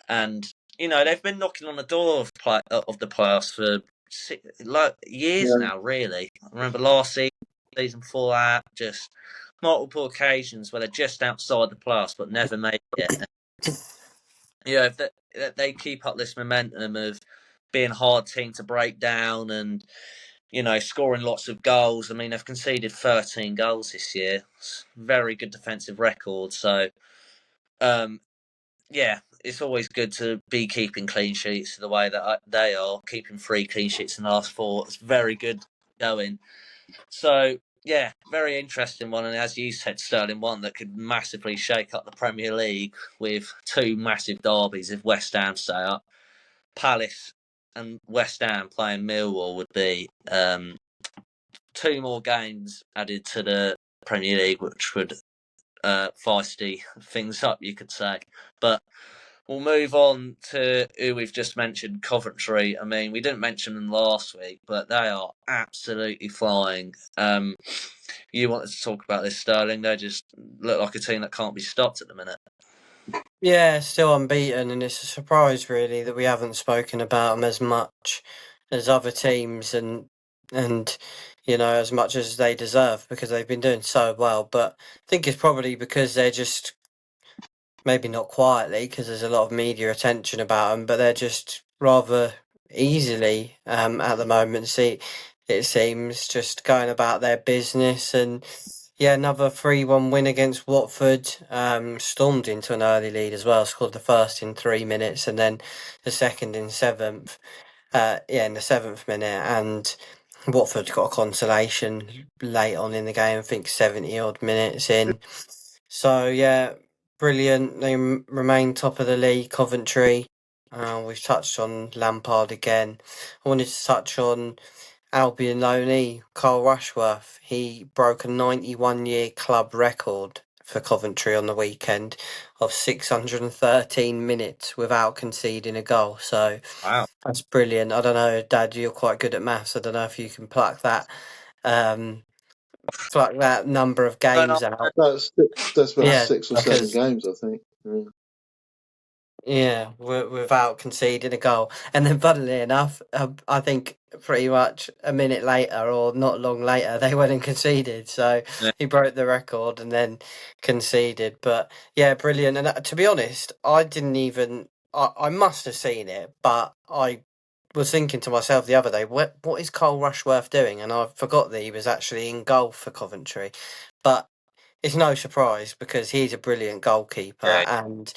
And they've been knocking on the door of the playoffs for years now. Really, I remember last season before that, just multiple occasions where they're just outside the playoffs but never made it. If they keep up this momentum of being a hard team to break down and scoring lots of goals. I mean, they've conceded 13 goals this year. Very good defensive record. So, yeah, it's always good to be keeping clean sheets the way that they are, keeping 3 clean sheets in the last 4. It's very good going. So, yeah, very interesting one. And as you said, Sterling, one that could massively shake up the Premier League with 2 massive derbies if West Ham stay up. Palace and West Ham playing Millwall would be 2 more games added to the Premier League, which would feisty things up, you could say. But we'll move on to who we've just mentioned, Coventry. I mean, we didn't mention them last week, but they are absolutely flying. You wanted to talk about this, Sterling. They just look like a team that can't be stopped at the minute.
Yeah, still unbeaten, and it's a surprise really that we haven't spoken about them as much as other teams, and as much as they deserve, because they've been doing so well. But I think it's probably because they're just, maybe not quietly, because there's a lot of media attention about them, but they're just rather easily at the moment. It seems just going about their business. And yeah, another 3-1 win against Watford. Stormed into an early lead as well. Scored the first in 3 minutes, and then the second in 7th. In the 7th minute, and Watford got a consolation late on in the game. I think 70 odd minutes in. So yeah, brilliant. They remain top of the league. Coventry. We've touched on Lampard again. I wanted to touch on Albion loanee Carl Rushworth. He broke a 91-year club record for Coventry on the weekend of 613 minutes without conceding a goal. So
Wow.
that's brilliant. I don't know, Dad, you're quite good at maths. I don't know if you can pluck that number of games out.
That's about
Yeah,
6 or 7
because
games, I think.
yeah, without conceding a goal. And then, funnily enough, I think pretty much a minute later, or not long later, they went and conceded. So
Yeah.
he broke the record and then conceded. But yeah, brilliant. And to be honest, I didn't even. I must have seen it, but I was thinking to myself the other day, what is Carl Rushworth doing? And I forgot that he was actually in goal for Coventry. But it's no surprise, because he's a brilliant goalkeeper,
Yeah.
and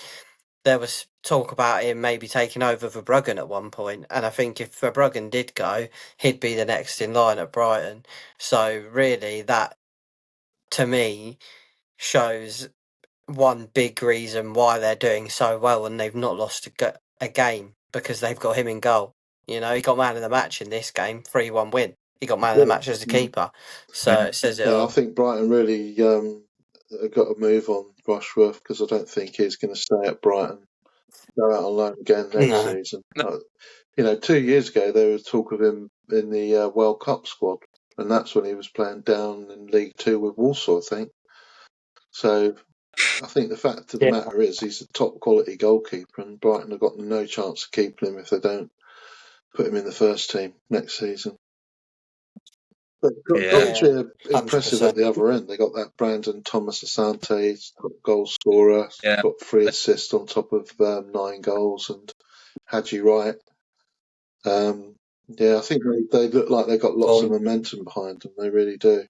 there was talk about him maybe taking over Verbruggen at one point, and I think if Verbruggen did go, he'd be the next in line at Brighton. So really, that to me shows one big reason why they're doing so well and they've not lost a game, because they've got him in goal. He got man of the match in this game, 3-1 win. He got man of the match as a keeper, so it says it
Yeah, I
all.
think Brighton really got to move on Rushworth, because I don't think he's going to stay at Brighton. Go out on loan again next
No.
season. 2 years ago there was talk of him in the World Cup squad, and that's when he was playing down in League Two with Walsall, I think. So I think the fact of the
Yeah.
matter is he's a top quality goalkeeper, and Brighton have got no chance of keeping him if they don't put him in the first team next season. But
Yeah.
Coventry are impressive
100%.
at the other end. They got that Brandon Thomas Asante, goal scorer,
Yeah.
got 3 assists on top of 9 goals, and Hadji Wright. I think they look like they've got lots of momentum behind them. They really do.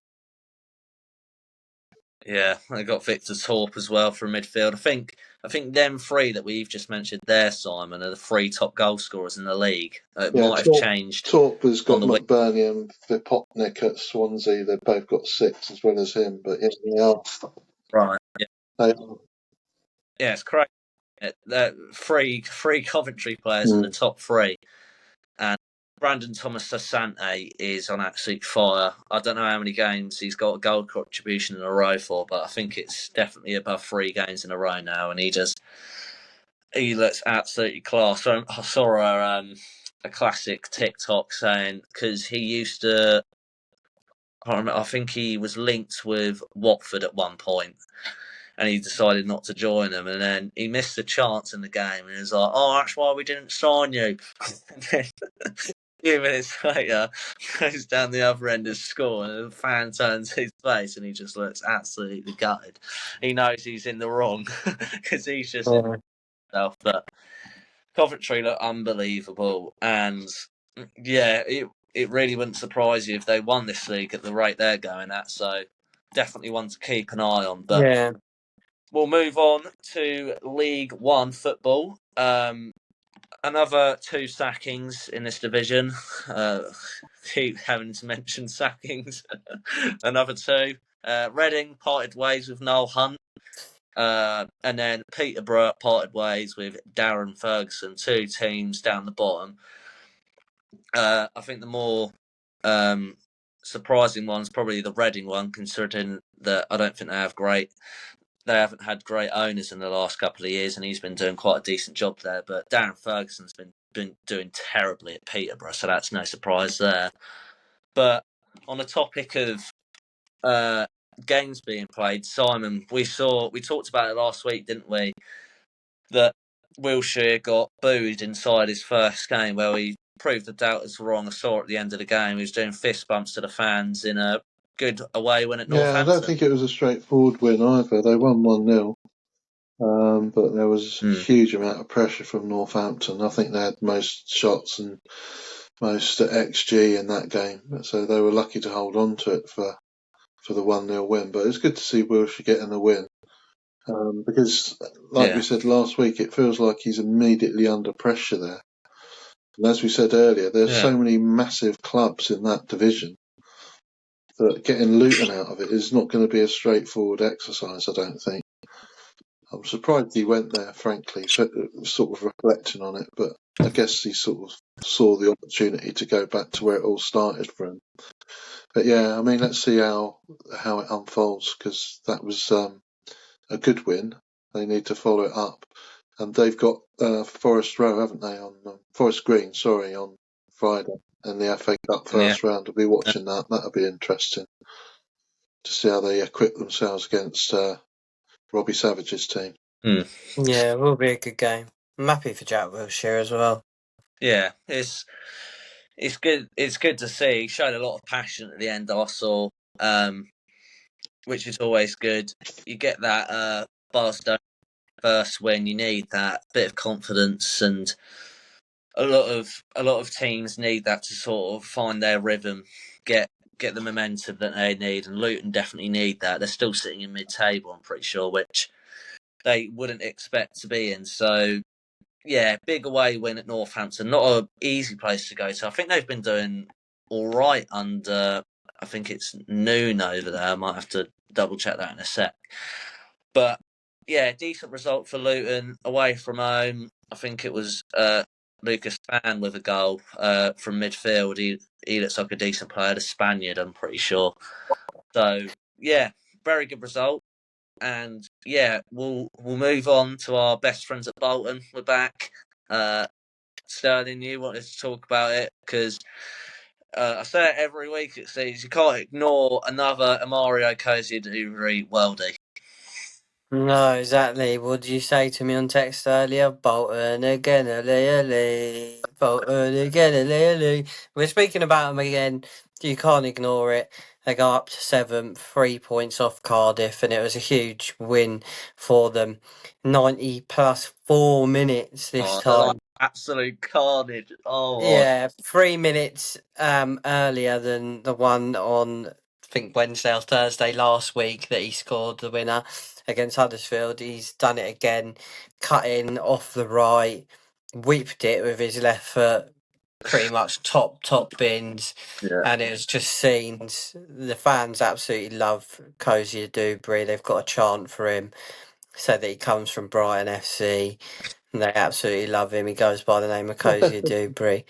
Yeah, they got Victor Torp as well from midfield. I think them 3 that we've just mentioned there, Simon, are the 3 top goal scorers in the league. It might have changed.
Torp has got
on the week.
McBurney and Vipotnik at Swansea. They've both got 6 as well as him, but yeah, they are.
Right. Yeah,
They are.
yeah, it's crazy. They're 3 Coventry players in the top 3. And Brandon Thomas Asante is on absolute fire. I don't know how many games he's got a goal contribution in a row for, but I think it's definitely above 3 games in a row now, and he looks absolutely class. So I saw a classic TikTok saying, because he used to, I think he was linked with Watford at one point, and he decided not to join them, and then he missed a chance in the game, and he was like, "Oh, that's why we didn't sign you." And then a few minutes later, goes down the other end of score, and the fan turns his face, and he just looks absolutely gutted. He knows he's in the wrong, because he's just in himself. But Coventry look unbelievable, and yeah, it really wouldn't surprise you if they won this league at the rate they're going at. So definitely one to keep an eye on. But
Yeah.
we'll move on to League One football. Another 2 sackings in this division. Keep having to mention sackings. Another 2. Reading parted ways with Noel Hunt. And then Peterborough parted ways with Darren Ferguson. 2 teams down the bottom. I think the more surprising one's probably the Reading one, considering that I don't think they haven't had great owners in the last couple of years, and he's been doing quite a decent job there. But Darren Ferguson's been doing terribly at Peterborough, so that's no surprise there. But on the topic of games being played, Simon, we talked about it last week, didn't we? That Wilshere got booed inside his first game, where he proved the doubters wrong. I saw at the end of the game he was doing fist bumps to the fans in a good away win at Northampton.
I don't think it was a straightforward win either. They won 1-0. But there was a huge amount of pressure from Northampton. I think they had most shots and most XG in that game, so they were lucky to hold on to it for the 1-0 win. But it's good to see Wilshere getting the win, because, like we said last week, it feels like he's immediately under pressure there. And as we said earlier, there's so many massive clubs in that division that getting Luton out of it is not going to be a straightforward exercise, I don't think. I'm surprised he went there, frankly, sort of reflecting on it, but I guess he sort of saw the opportunity to go back to where it all started for him. But yeah, I mean, let's see how it unfolds, because that was a good win. They need to follow it up, and they've got Forest Row, haven't they? On Forest Green, sorry, on Friday, and the FA Cup first round. I'll be watching that. That'll be interesting to see how they equip themselves against Robbie Savage's team.
Yeah, it will be a good game. I'm happy for Jack Wilshere as well.
Yeah, it's good. It's good to see. He showed a lot of passion at the end, I saw, which is always good. You get that Barstow first win. You need that bit of confidence, and a lot of teams need that to sort of find their rhythm, get the momentum that they need, and Luton definitely need that. They're still sitting in mid-table, I'm pretty sure, which they wouldn't expect to be in. So yeah, big away win at Northampton. Not an easy place to go to. I think they've been doing all right under, I think it's noon over there. I might have to double check that in a sec. But yeah, decent result for Luton away from home. I think it was Lucas Fan with a goal from midfield. He looks like a decent player, the Spaniard, I'm pretty sure. So yeah, very good result. And yeah, we'll move on to our best friends at Bolton. We're back. Sterling, you wanted to talk about it because I say it every week. It seems you can't ignore another Mario Kosciuszko worldie.
No, exactly. What did you say to me on text earlier? Bolton again, Bolton again, We're speaking about them again. You can't ignore it. They go up to 7th, 3 points off Cardiff, and it was a huge win for them. 90 plus 4 minutes this time.
Like absolute carnage.
Yeah, 3 minutes earlier than the one on, I think, Wednesday or Thursday last week that he scored the winner against Huddersfield. He's done it again, cut in off the right, whipped it with his left foot, pretty much top bins, and it was just scenes. The fans absolutely love Kosciuszko. They've got a chant for him, said that he comes from Brighton FC. And they absolutely love him. He goes by the name of Kosciuszko.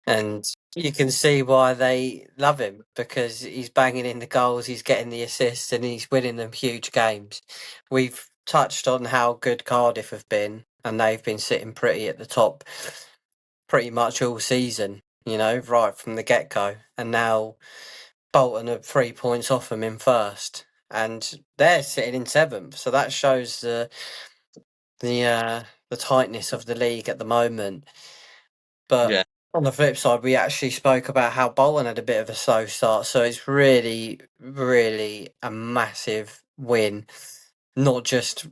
And you can see why they love him, because he's banging in the goals, he's getting the assists, and he's winning them huge games. We've touched on how good Cardiff have been, and they've been sitting pretty at the top pretty much all season, right from the get-go. And now Bolton are 3 points off them in first, and they're sitting in 7th. So that shows the tightness of the league at the moment. But on the flip side, we actually spoke about how Bolton had a bit of a slow start. So it's really, really a massive win, not just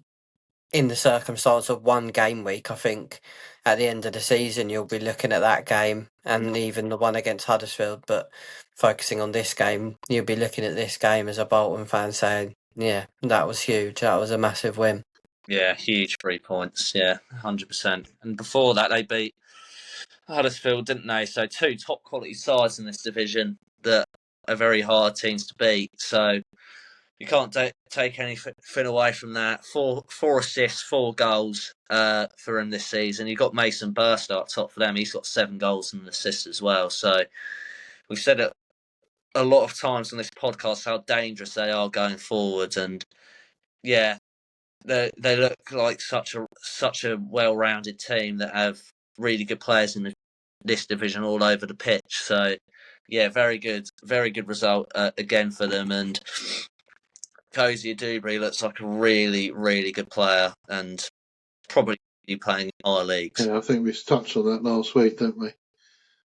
in the circumstance of one game week. I think at the end of the season, you'll be looking at that game and even the one against Huddersfield. But focusing on this game, you'll be looking at this game as a Bolton fan saying, yeah, that was huge. That was a massive win.
Yeah, huge 3 points. Yeah, 100%. And before that, they beat Huddersfield, didn't they? So 2 top quality sides in this division that are very hard teams to beat. So you can't take anything away from that. Four assists, 4 goals for him this season. You've got Mason Burst up top for them. He's got 7 goals and assists as well. So we've said it a lot of times on this podcast how dangerous they are going forward. And yeah, they look like such a well-rounded team that have really good players in this division all over the pitch. So yeah, very good result again for them. And Cozy Dewberry looks like a really, really good player and probably be playing in higher leagues.
Yeah, I think we touched on that last week, didn't we?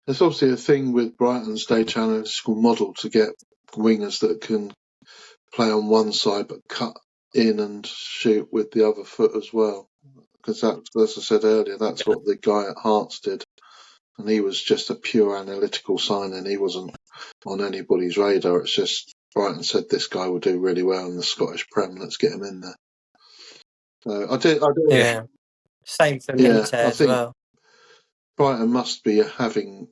There's obviously a thing with Brighton's data analytical model to get wingers that can play on one side but cut in and shoot with the other foot as well. Because that's, as I said earlier, that's what the guy at Hearts did. And he was just a pure analytical signing. He wasn't on anybody's radar. It's just Brighton said this guy will do really well in the Scottish Prem. Let's get him in there. So I do.
Yeah. Same for
Yeah,
Mite
I
as
think
well.
Brighton must be having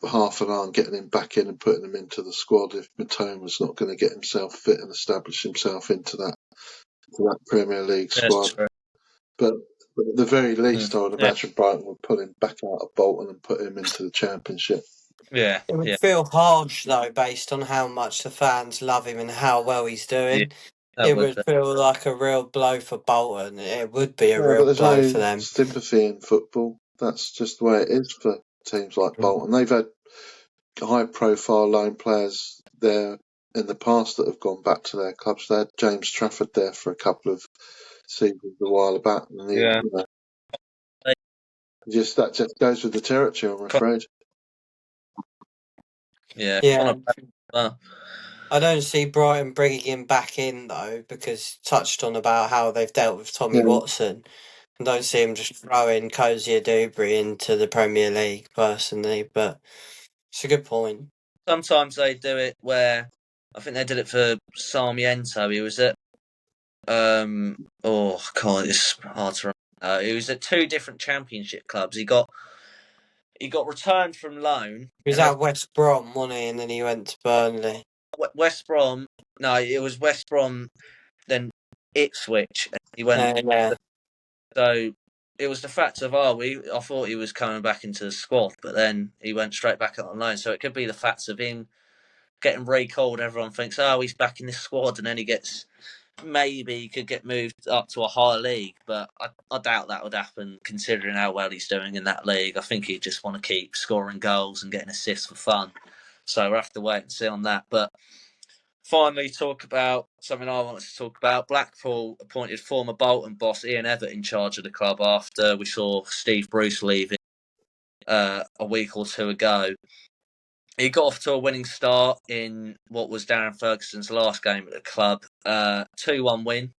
half an arm getting him back in and putting him into the squad if Matoma's not going to get himself fit and establish himself into that Premier League squad. But at the very least, I would imagine Brighton would pull him back out of Bolton and put him into the Championship.
Yeah,
it would feel harsh though, based on how much the fans love him and how well he's doing. It would feel like a real blow for Bolton. It would be a real blow for them.
Sympathy in football. That's just the way it is for teams like Bolton. They've had high-profile loan players there in the past that have gone back to their clubs. They had James Trafford there for a couple of seasons a while back, and that just goes with the territory, I'm afraid.
Yeah.
I don't see Brighton bringing him back in though, because touched on about how they've dealt with Tommy Watson. I don't see him just throwing Cozy Dewberry into the Premier League personally, but it's a good point.
Sometimes they do it where I think they did it for Sarmiento. He was at it's hard to remember. He was at 2 different Championship clubs. He got returned from loan.
He was at West Brom, wasn't he? And then he went to Burnley.
West Brom. No, it was West Brom, then Ipswich. And he went. So it was the fact of I thought he was coming back into the squad, but then he went straight back out on loan. So it could be the fact of him getting recalled. Everyone thinks, he's back in this squad, and then maybe he could get moved up to a higher league, but I doubt that would happen considering how well he's doing in that league. I think he'd just want to keep scoring goals and getting assists for fun. So we'll have to wait and see on that. But finally, talk about something I wanted to talk about. Blackpool appointed former Bolton boss Ian Evatt in charge of the club after we saw Steve Bruce leaving a week or 2 ago. He got off to a winning start in what was Darren Ferguson's last game at the club. 2-1 win.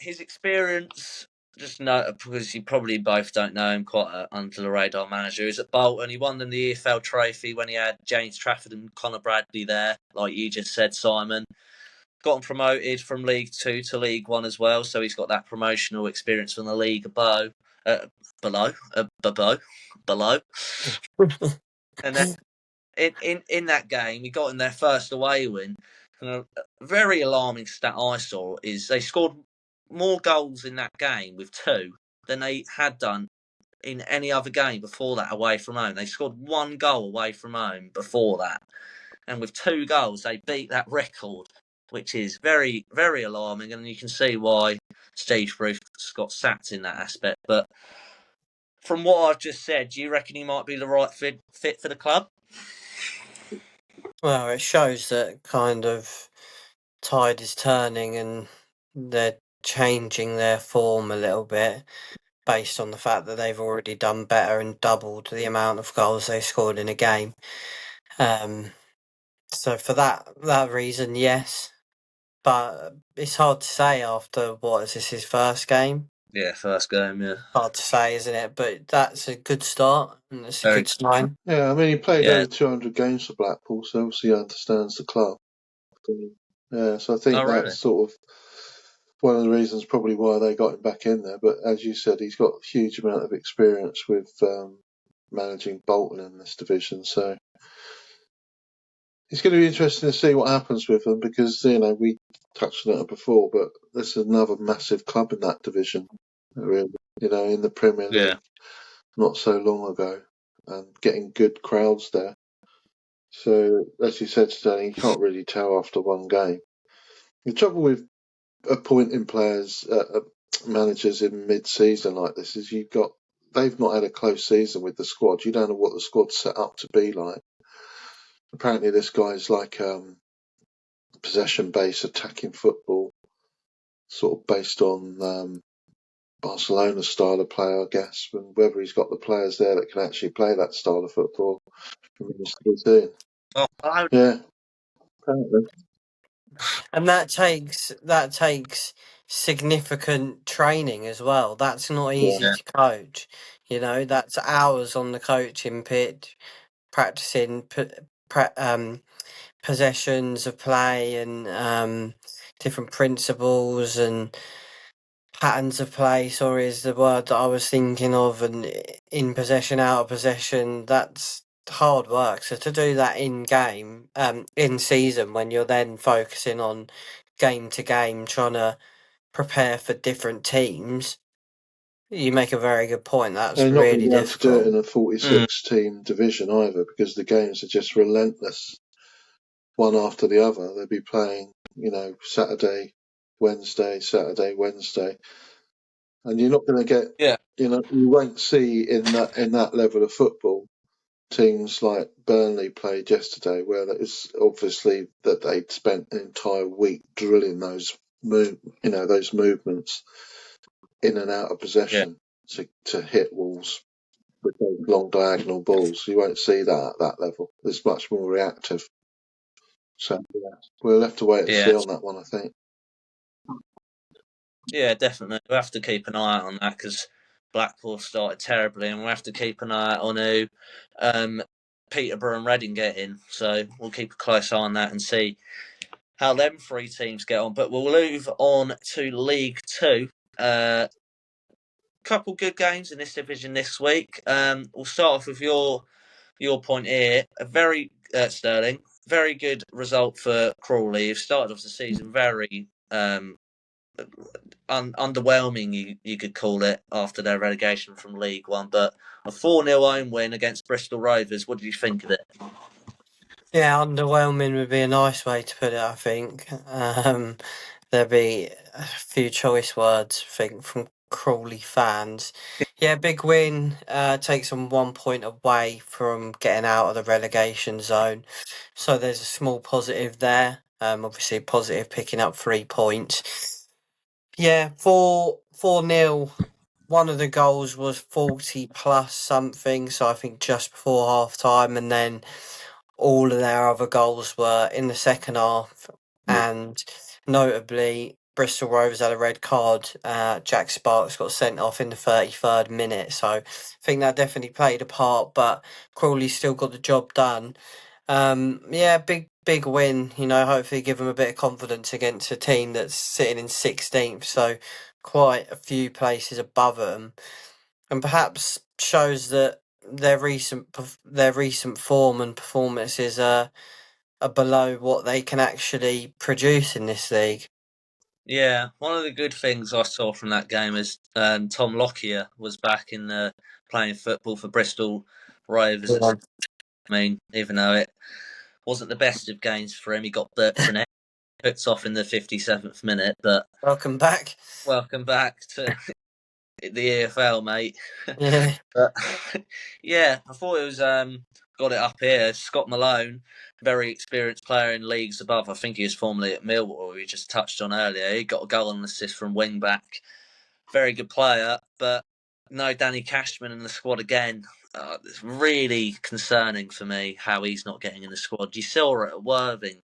His experience, just note, because you probably both don't know him, quite an under-the-radar manager. He was at Bolton. He won them the EFL trophy when he had James Trafford and Conor Bradley there, like you just said, Simon. Got him promoted from League 2 to League 1 as well, so he's got that promotional experience from the league below. And then in that game, he got in their first away win. And a very alarming stat I saw is they scored more goals in that game with 2 than they had done in any other game before that away from home. They scored 1 goal away from home before that. And with 2 goals, they beat that record, which is very, very alarming. And you can see why Steve Bruce got sacked in that aspect. But from what I've just said, do you reckon he might be the right fit for the club?
Well, it shows that kind of tide is turning and they're changing their form a little bit based on the fact that they've already done better and doubled the amount of goals they scored in a game. So for that reason, yes. But it's hard to say after, is this his first game?
Yeah, first game, yeah.
Hard to say, isn't it? But that's a good start and it's a good sign.
Yeah, I mean, he played over 200 games for Blackpool, so obviously he understands the club. Yeah, so I think that's sort of one of the reasons probably why they got him back in there. But as you said, he's got a huge amount of experience with managing Bolton in this division. So it's going to be interesting to see what happens with them because, we touched on it before, but this is another massive club in that division, really, in the Premier League not so long ago and getting good crowds there. So, as you said, Sterling, you can't really tell after one game. The trouble with appointing players, managers in mid-season like this is they've not had a close season with the squad. You don't know what the squad's set up to be like. Apparently, this guy's like possession-based attacking football, sort of based on Barcelona's style of play, I guess. And whether he's got the players there that can actually play that style of football, remains to be seen. Yeah, apparently.
And that takes significant training as well. That's not easy to coach. That's hours on the coaching pitch, practicing possessions of play and different principles and patterns of play. Sorry, is the word that I was thinking of. And in possession, out of possession. That's hard work. So to do that in game, in season, when you're then focusing on game to game, trying to prepare for different teams, you make a very good point. That's
They're not going to
really
be able to do it in
difficult.
a 46-team division either because the games are just relentless, one after the other. They'll be playing, Saturday, Wednesday, Saturday, Wednesday, and you're not going to get, you won't see in that level of football teams like Burnley played yesterday, where it's obviously that they'd spent an entire week drilling those movements in and out of possession to hit walls with those long diagonal balls. You won't see that at that level. It's much more reactive. So we'll have to wait and see on that one, I think.
Yeah, definitely. We'll have to keep an eye out on that because Blackpool started terribly, and we'll have to keep an eye out on who Peterborough and Reading get in. So we'll keep a close eye on that and see how them three teams get on. But we'll move on to League Two. Couple good games in this division this week. We'll start off with your point here. A very Sterling, very good result for Crawley. You've started off the season very underwhelming, you could call it, after their relegation from League One. But a 4-0 home win against Bristol Rovers. What did you think of it?
Yeah, underwhelming would be a nice way to put it, I think. There'd be a few choice words, I think, from Crawley fans. Yeah, big win. Takes them 1 point away from getting out of the relegation zone. So there's a small positive there. Obviously, positive picking up 3 points. Yeah, 4-0. One of the goals was 40 plus something, so I think just before half time, and then all of their other goals were in the second half, and notably Bristol Rovers had a red card. Jack Sparks got sent off in the 33rd minute, so I think that definitely played a part, but Crawley still got the job done. Yeah, big win, hopefully give them a bit of confidence against a team that's sitting in 16th, so quite a few places above them, and perhaps shows that their recent form and performances are below what they can actually produce in this league.
Yeah, one of the good things I saw from that game is Tom Lockyer was back in playing football for Bristol Rovers.
Yeah.
I mean, even though it wasn't the best of games for him, he got booked and puts off in the 57th minute. But
welcome back
to the EFL, mate.
Yeah.
But yeah, I thought it was got it up here. Scott Malone, very experienced player in leagues above. I think he was formerly at Millwall, we just touched on earlier. He got a goal and assist from wing back. Very good player, but no Danny Cashman in the squad again. It's really concerning for me how he's not getting in the squad. You saw it at Worthing.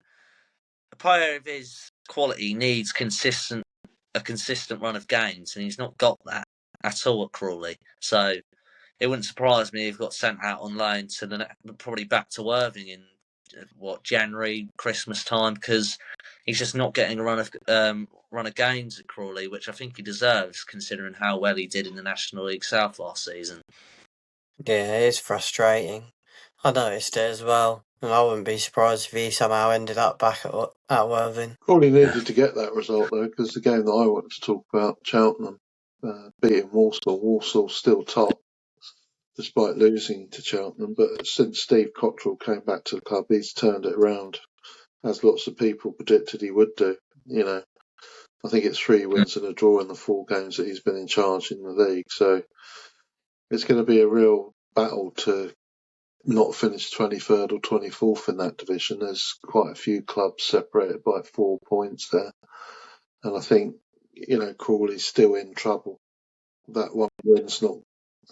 A player of his quality needs a consistent run of games, and he's not got that at all at Crawley. So it wouldn't surprise me if he got sent out on loan to probably back to Worthing in January, Christmas time, because he's just not getting a run of games at Crawley, which I think he deserves, considering how well he did in the National League South last season.
Yeah, it is frustrating. I noticed it as well, and I wouldn't be surprised if he somehow ended up back at Worthing.
Probably needed to get that result though, because the game that I wanted to talk about, Cheltenham beating Walsall. Walsall still top, despite losing to Cheltenham. But since Steve Cottrell came back to the club, he's turned it around, as lots of people predicted he would do. I think it's 3 wins and a draw in the 4 games that he's been in charge in the league. So it's going to be a real battle to not finish 23rd or 24th in that division. There's quite a few clubs separated by 4 points there. And I think, Crawley's still in trouble. That one win's not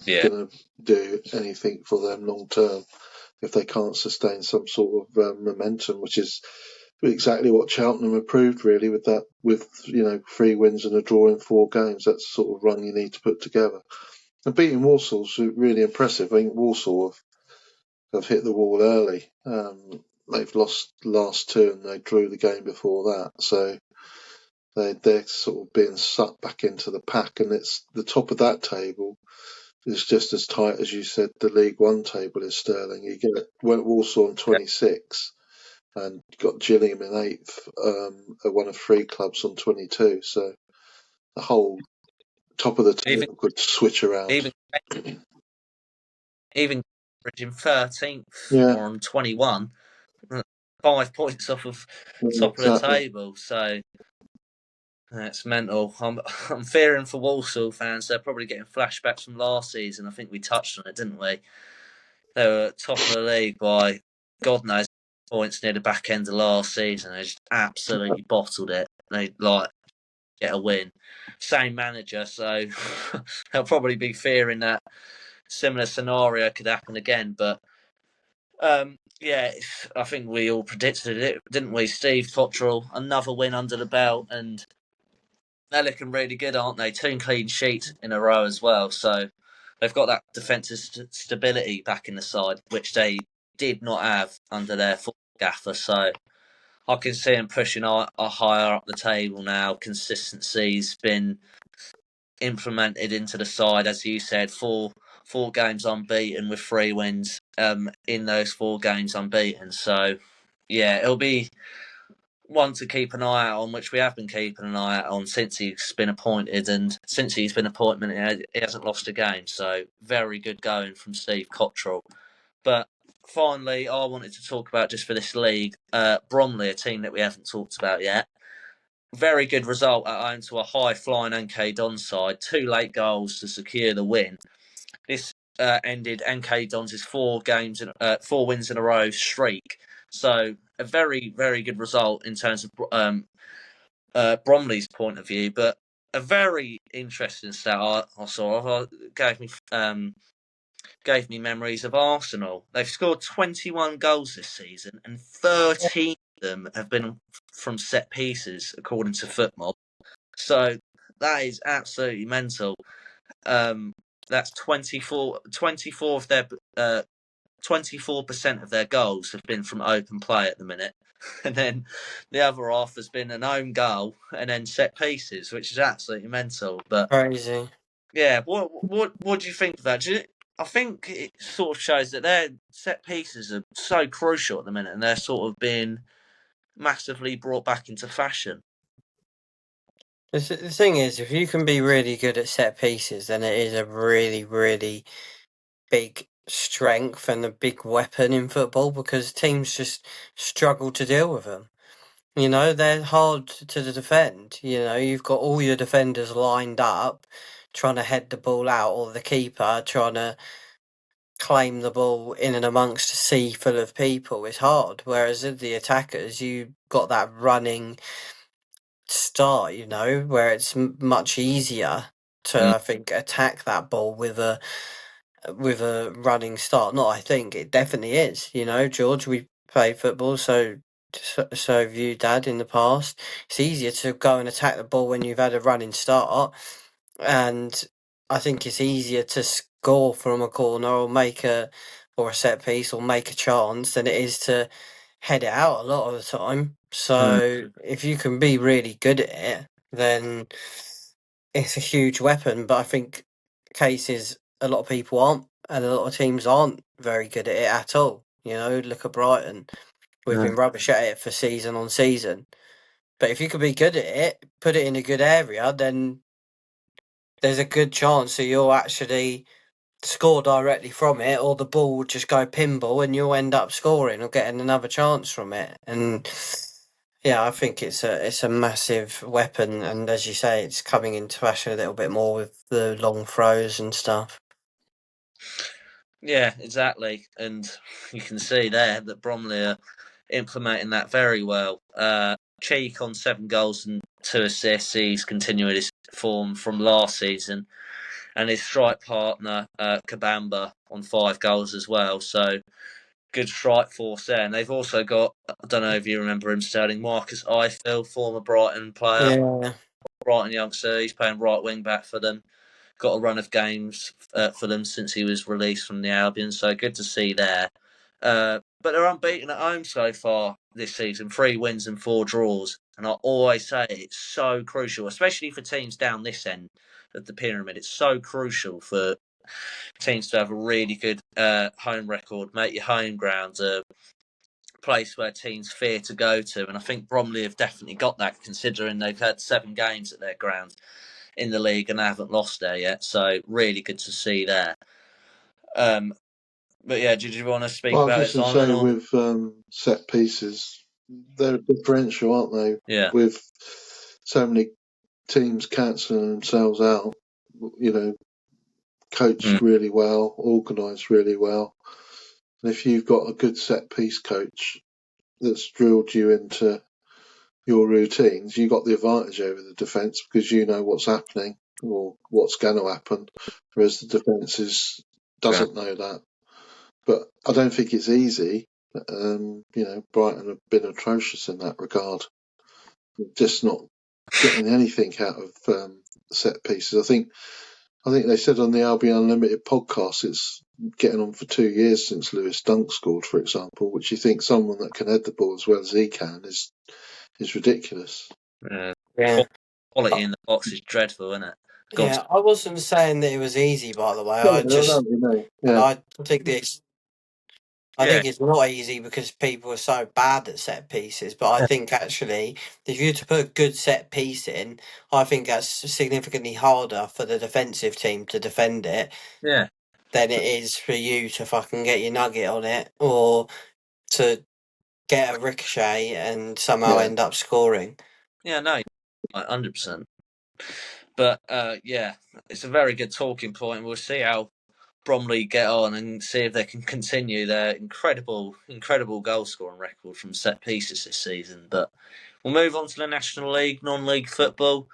going to do anything for them long term if they can't sustain some sort of momentum, which is exactly what Cheltenham have proved, really, with 3 wins and a draw in 4 games. That's the sort of run you need to put together. And beating Walsall's really impressive. I think Walsall have hit the wall early. They've lost the last 2 and they drew the game before that. So they're sort of being sucked back into the pack, and it's the top of that table is just as tight as you said the League One table is, Stirling. You get Walsall on 26 and got Gillingham in 8th, one of 3 clubs on 22. So the whole top of the table could switch around.
Even in 13th or on 21, 5 points off of top of the table. So that's mental. I'm fearing for Walsall fans. They're probably getting flashbacks from last season. I think we touched on it, didn't we? They were top of the league by God knows points near the back end of last season. They just absolutely bottled it. They get a win. Same manager, so they'll probably be fearing that similar scenario could happen again. But I think we all predicted it, didn't we? Steve Cottrell, another win under the belt, and they're looking really good, aren't they? 2 clean sheets in a row as well. So they've got that defensive stability back in the side, which they did not have under their full gaffer. So I can see them pushing higher up the table now. Consistency's been implemented into the side, as you said. 4 games unbeaten with 3 wins in those 4 games unbeaten. So yeah, it'll be one to keep an eye out on, which we have been keeping an eye out on since he's been appointed. And since he's been appointed, he hasn't lost a game. So very good going from Steve Cottrell. But finally, I wanted to talk about, just for this league, Bromley, a team that we haven't talked about yet. Very good result at home to a high-flying NK Dons side. 2 late goals to secure the win. This ended NK Dons' 4 wins in a row streak. So a very, very good result in terms of Bromley's point of view. But a very interesting stat I saw gave me memories of Arsenal. They've scored 21 goals this season, and 13 of them have been from set pieces, according to Footmob. So that is absolutely mental. That's 24 of their 24% of their goals have been from open play at the minute, and then the other half has been an own goal and then set pieces, which is absolutely mental. But
crazy.
Yeah, what do you think of that? I think it sort of shows that their set pieces are so crucial at the minute, and they're sort of being massively brought back into fashion.
The thing is, if you can be really good at set pieces, then it is a really, really big strength and a big weapon in football, because teams just struggle to deal with them. They're hard to defend. You've got all your defenders lined up trying to head the ball out, or the keeper trying to claim the ball in and amongst a sea full of people. Is hard. Whereas with the attackers, you got that running start, where it's much easier to, I think, attack that ball with a running start. Not, I think, it definitely is. George, we play football, so have you, Dad, in the past. It's easier to go and attack the ball when you've had a running start, and I think it's easier to score from a corner or a set piece or make a chance than it is to head it out a lot of the time. So if you can be really good at it, then it's a huge weapon. But I think cases a lot of people aren't, and a lot of teams aren't very good at it at all. You know, look at Brighton. We've been rubbish at it for season on season. But if you could be good at it, put it in a good area, then there's a good chance that you'll actually score directly from it, or the ball will just go pinball and you'll end up scoring or getting another chance from it. And yeah, I think it's a massive weapon, and as you say, it's coming into fashion a little bit more with the long throws and stuff.
Yeah, exactly. And you can see there that Bromley are implementing that very well. Cheek on 7 goals and 2 assists. He's continuing his form from last season. And his strike partner, Kabamba, on 5 goals as well. So good strike force there. And they've also got, I don't know if you remember him, Sterling, Marcus Ifill, former Brighton player,
Yeah.
Brighton youngster. He's playing right wing back for them. Got a run of games for them since he was released from the Albion. So good to see there. But they're unbeaten at home so far this season. 3 wins and 4 draws. And I always say it's so crucial, especially for teams down this end of the pyramid. It's so crucial for teams to have a really good home record, make your home ground a place where teams fear to go to. And I think Bromley have definitely got that, considering they've had 7 games at their ground in the league and haven't lost there yet. So really good to see there. But yeah, did you want to speak about it, Simon?
I was going to say, with set pieces, they're differential, aren't they?
Yeah.
With so many teams cancelling themselves out, you know, coached really well, organised really well. And if you've got a good set piece coach that's drilled you into your routines, you got the advantage over the defence because you know what's happening or what's going to happen, whereas the defence doesn't know that. But I don't think it's easy. Brighton have been atrocious in that regard. Just not getting anything out of set pieces. I think they said on the Albion Unlimited podcast it's getting on for 2 years since Lewis Dunk scored, for example, which you think someone that can head the ball as well as he can is ridiculous.
Yeah.
Quality in the box is dreadful, isn't it?
Yeah, I wasn't saying that it was easy, by the way.
Yeah.
I think I think it's not easy because people are so bad at set pieces. But I think actually, if you were to put a good set piece in, I think that's significantly harder for the defensive team to defend it.
Yeah.
Than it is for you to fucking get your nugget on it or to get a ricochet and somehow end up scoring.
Yeah, no, 100%. But yeah, it's a very good talking point. We'll see how Bromley get on and see if they can continue their incredible goal scoring record from set pieces this season. But we'll move on to the National League, non-league football.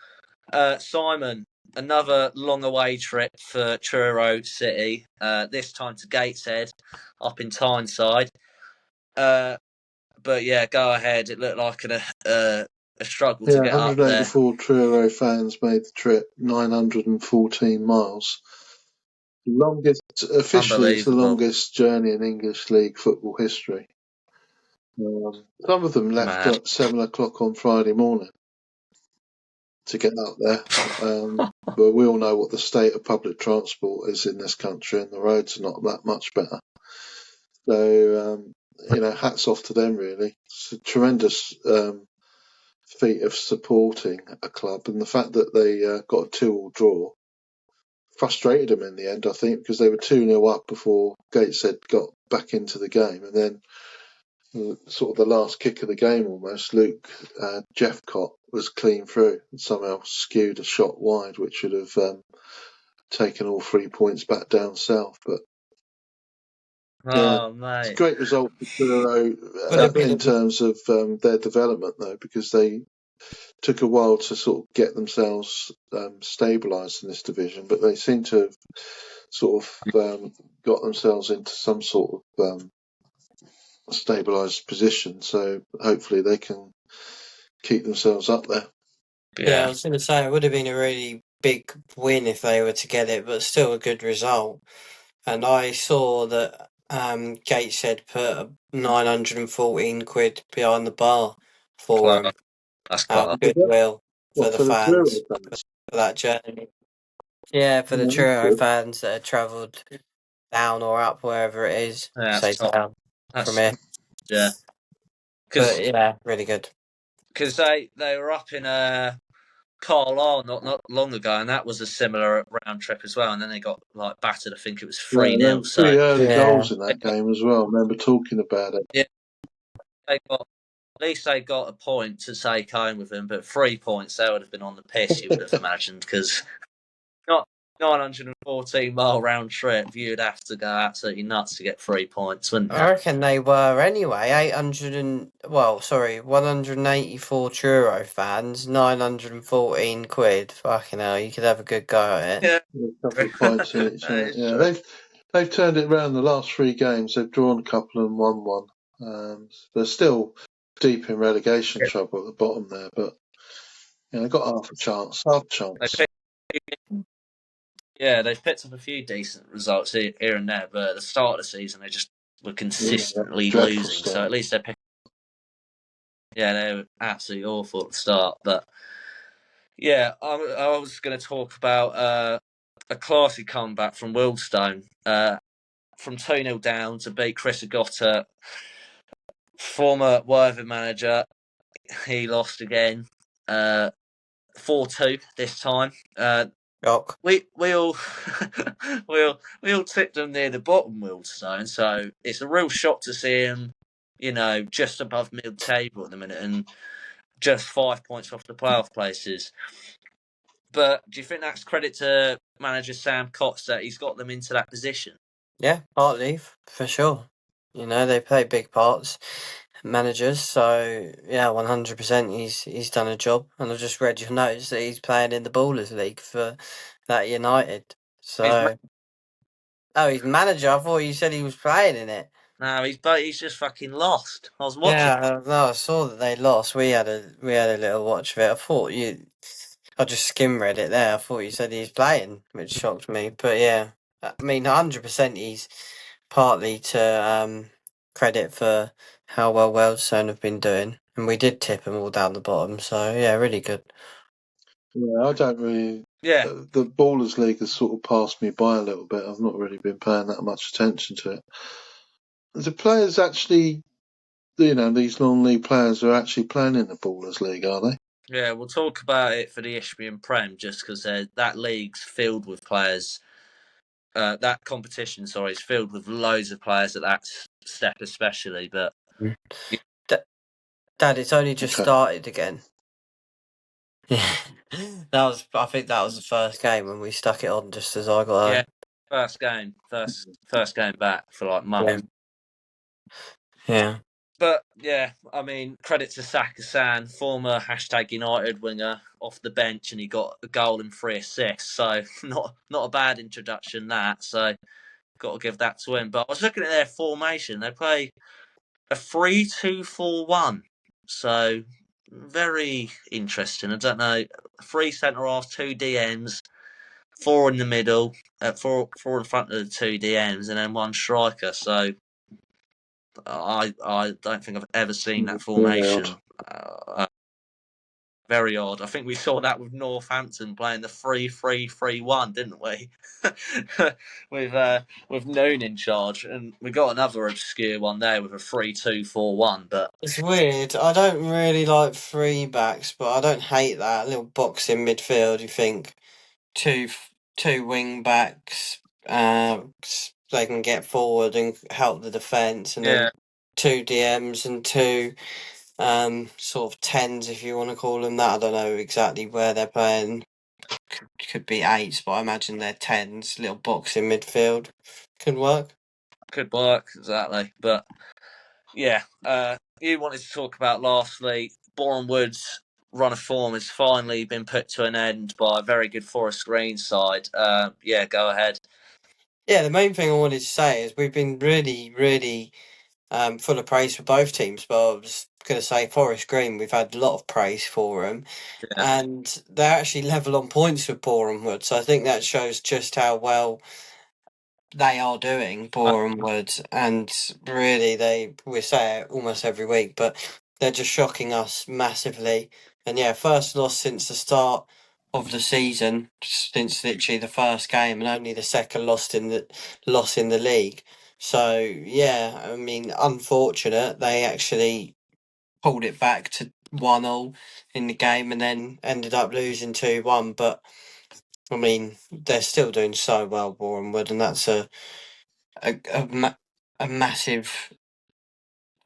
Simon, another long away trip for Truro City. This time to Gateshead, up in Tyneside. But yeah, go ahead. It looked like a struggle to get up there.
184 Truro fans made the trip, 914 miles. Officially, it's the longest journey in English League football history. Some of them left at 7 o'clock on Friday morning to get up there. But we all know what the state of public transport is in this country, and the roads are not that much better. So, hats off to them, really. It's a tremendous feat of supporting a club, and the fact that they got a 2-2 draw frustrated them in the end, I think, because they were 2-0 up before Gateshead got back into the game, and then sort of the last kick of the game almost, Luke Jeffcott was clean through and somehow skewed a shot wide, which should have taken all 3 points back down south. But it's a great result for Truro in terms of their development, though, because they took a while to sort of get themselves stabilised in this division, but they seem to have sort of got themselves into some sort of stabilised position. So hopefully they can keep themselves up there.
Yeah, I was going to say it would have been a really big win if they were to get it, but still a good result. And I saw that Gateshead put 914 quid behind the bar for him.
That's
Out
quite
of goodwill for
What,
the
for the Truro
fans
fans?
for that journey. Yeah, for the
Yeah, that's
Truro
good.
fans that have travelled down or up, wherever it is.
yeah,
Say
that's top.
down from
That's
here.
yeah,
But yeah, really good.
because they were up in Carlisle not long ago, and that was a similar round trip as well. And then they got like battered. I think it was
Yeah,
3-0.
there were 3 early
Yeah.
goals in
They
that
got,
game as well. I remember talking about it.
yeah, they got at least they got a point to take home with them. But 3 points, they would have been on the piss. You would have imagined because not 914-mile round trip. You'd have to go absolutely nuts to get 3 points, wouldn't you?
I reckon they were anyway. 184 Truro fans, 914 quid. Fucking hell, you could have a good go at it.
Yeah,
A couple of pints each. Yeah, they've turned it around the last 3 games. They've drawn a couple and won one. They're still deep in relegation trouble at the bottom there, but they've got half a chance.
They've picked up a few decent results here and there, but at the start of the season they just were consistently losing. So at least they're picking. Yeah, they were absolutely awful at the start, but yeah, I was going to talk about a classy comeback from Wildstone, from 2-0 down to beat Chris Agotta, former Worthing manager. He lost again, 4-2 this time.
Shock.
We all we all tipped them near the bottom, Wildstone. So it's a real shock to see him, just above mid-table at the minute and just 5 points off the playoff places. But do you think that's credit to manager Sam Cox that he's got them into that position?
Yeah, partly for sure. They play big parts, managers. So yeah, 100%. He's done a job, and I've just read your notes that he's playing in the Ballers League for that United. So he's manager. I thought you said he was playing in it.
No, he's just fucking lost. I was watching.
Yeah, no, I saw that they lost. We had a little watch of it. I just skim read it there. I thought you said he's playing, which shocked me. But yeah, I mean, 100% he's partly to credit for how well Wealdstone have been doing, and we did tip them all down the bottom. So yeah, really good.
Yeah, I don't really.
Yeah,
The Ballers League has sort of passed me by a little bit. I've not really been paying that much attention to it. The players actually, these non-league players are actually playing in the Ballers League, are they?
yeah. We'll talk about it for the Ishby and Prem just because that league's filled with players. That competition, sorry, is filled with loads of players at that step, especially. But
Dad, it's only just started again. Yeah, I think that was the first game when we stuck it on just as I got home.
Yeah, first game back for like months.
Yeah.
But yeah, I mean, credit to Saka-san, former #United winger, off the bench, and he got a goal and 3 assists. So not a bad introduction that. So got to give that to him. But I was looking at their formation. They play a 3-2-4-1. So very interesting. I don't know. 3 centre halves, 2 DMs, 4 in the middle, 4 in front of the 2 DMs, and then 1 striker. So I don't think I've ever seen that formation. Very odd. I think we saw that with Northampton playing the 3-3-3-1, didn't we? with Noon in charge, and we got another obscure one there with a 3-2-4-1. But
it's weird. I don't really like 3 backs, but I don't hate that little box in midfield. You think two wing backs, they can get forward and help the defence, and then 2 DMs and 2 sort of 10s, if you want to call them that. I don't know exactly where they're playing. Could be 8s, but I imagine they're 10s. Little box in midfield could work.
Could work, exactly. But yeah, you wanted to talk about lastly, Boreham Wood's run of form has finally been put to an end by a very good Forest Green side. Yeah, go ahead.
Yeah, the main thing I wanted to say is we've been really, really full of praise for both teams, but I was going to say Forest Green, we've had a lot of praise for them, and they're actually level on points with Boreham Wood, so I think that shows just how well they are doing, Boreham Wood, and really we say it almost every week, but they're just shocking us massively. And yeah, first loss since the start of the season, since literally the first game, and only the second loss in the league. So yeah, I mean, unfortunate they actually pulled it back to 1-1 in the game and then ended up losing 2-1. But I mean, they're still doing so well, Boreham Wood, and that's a massive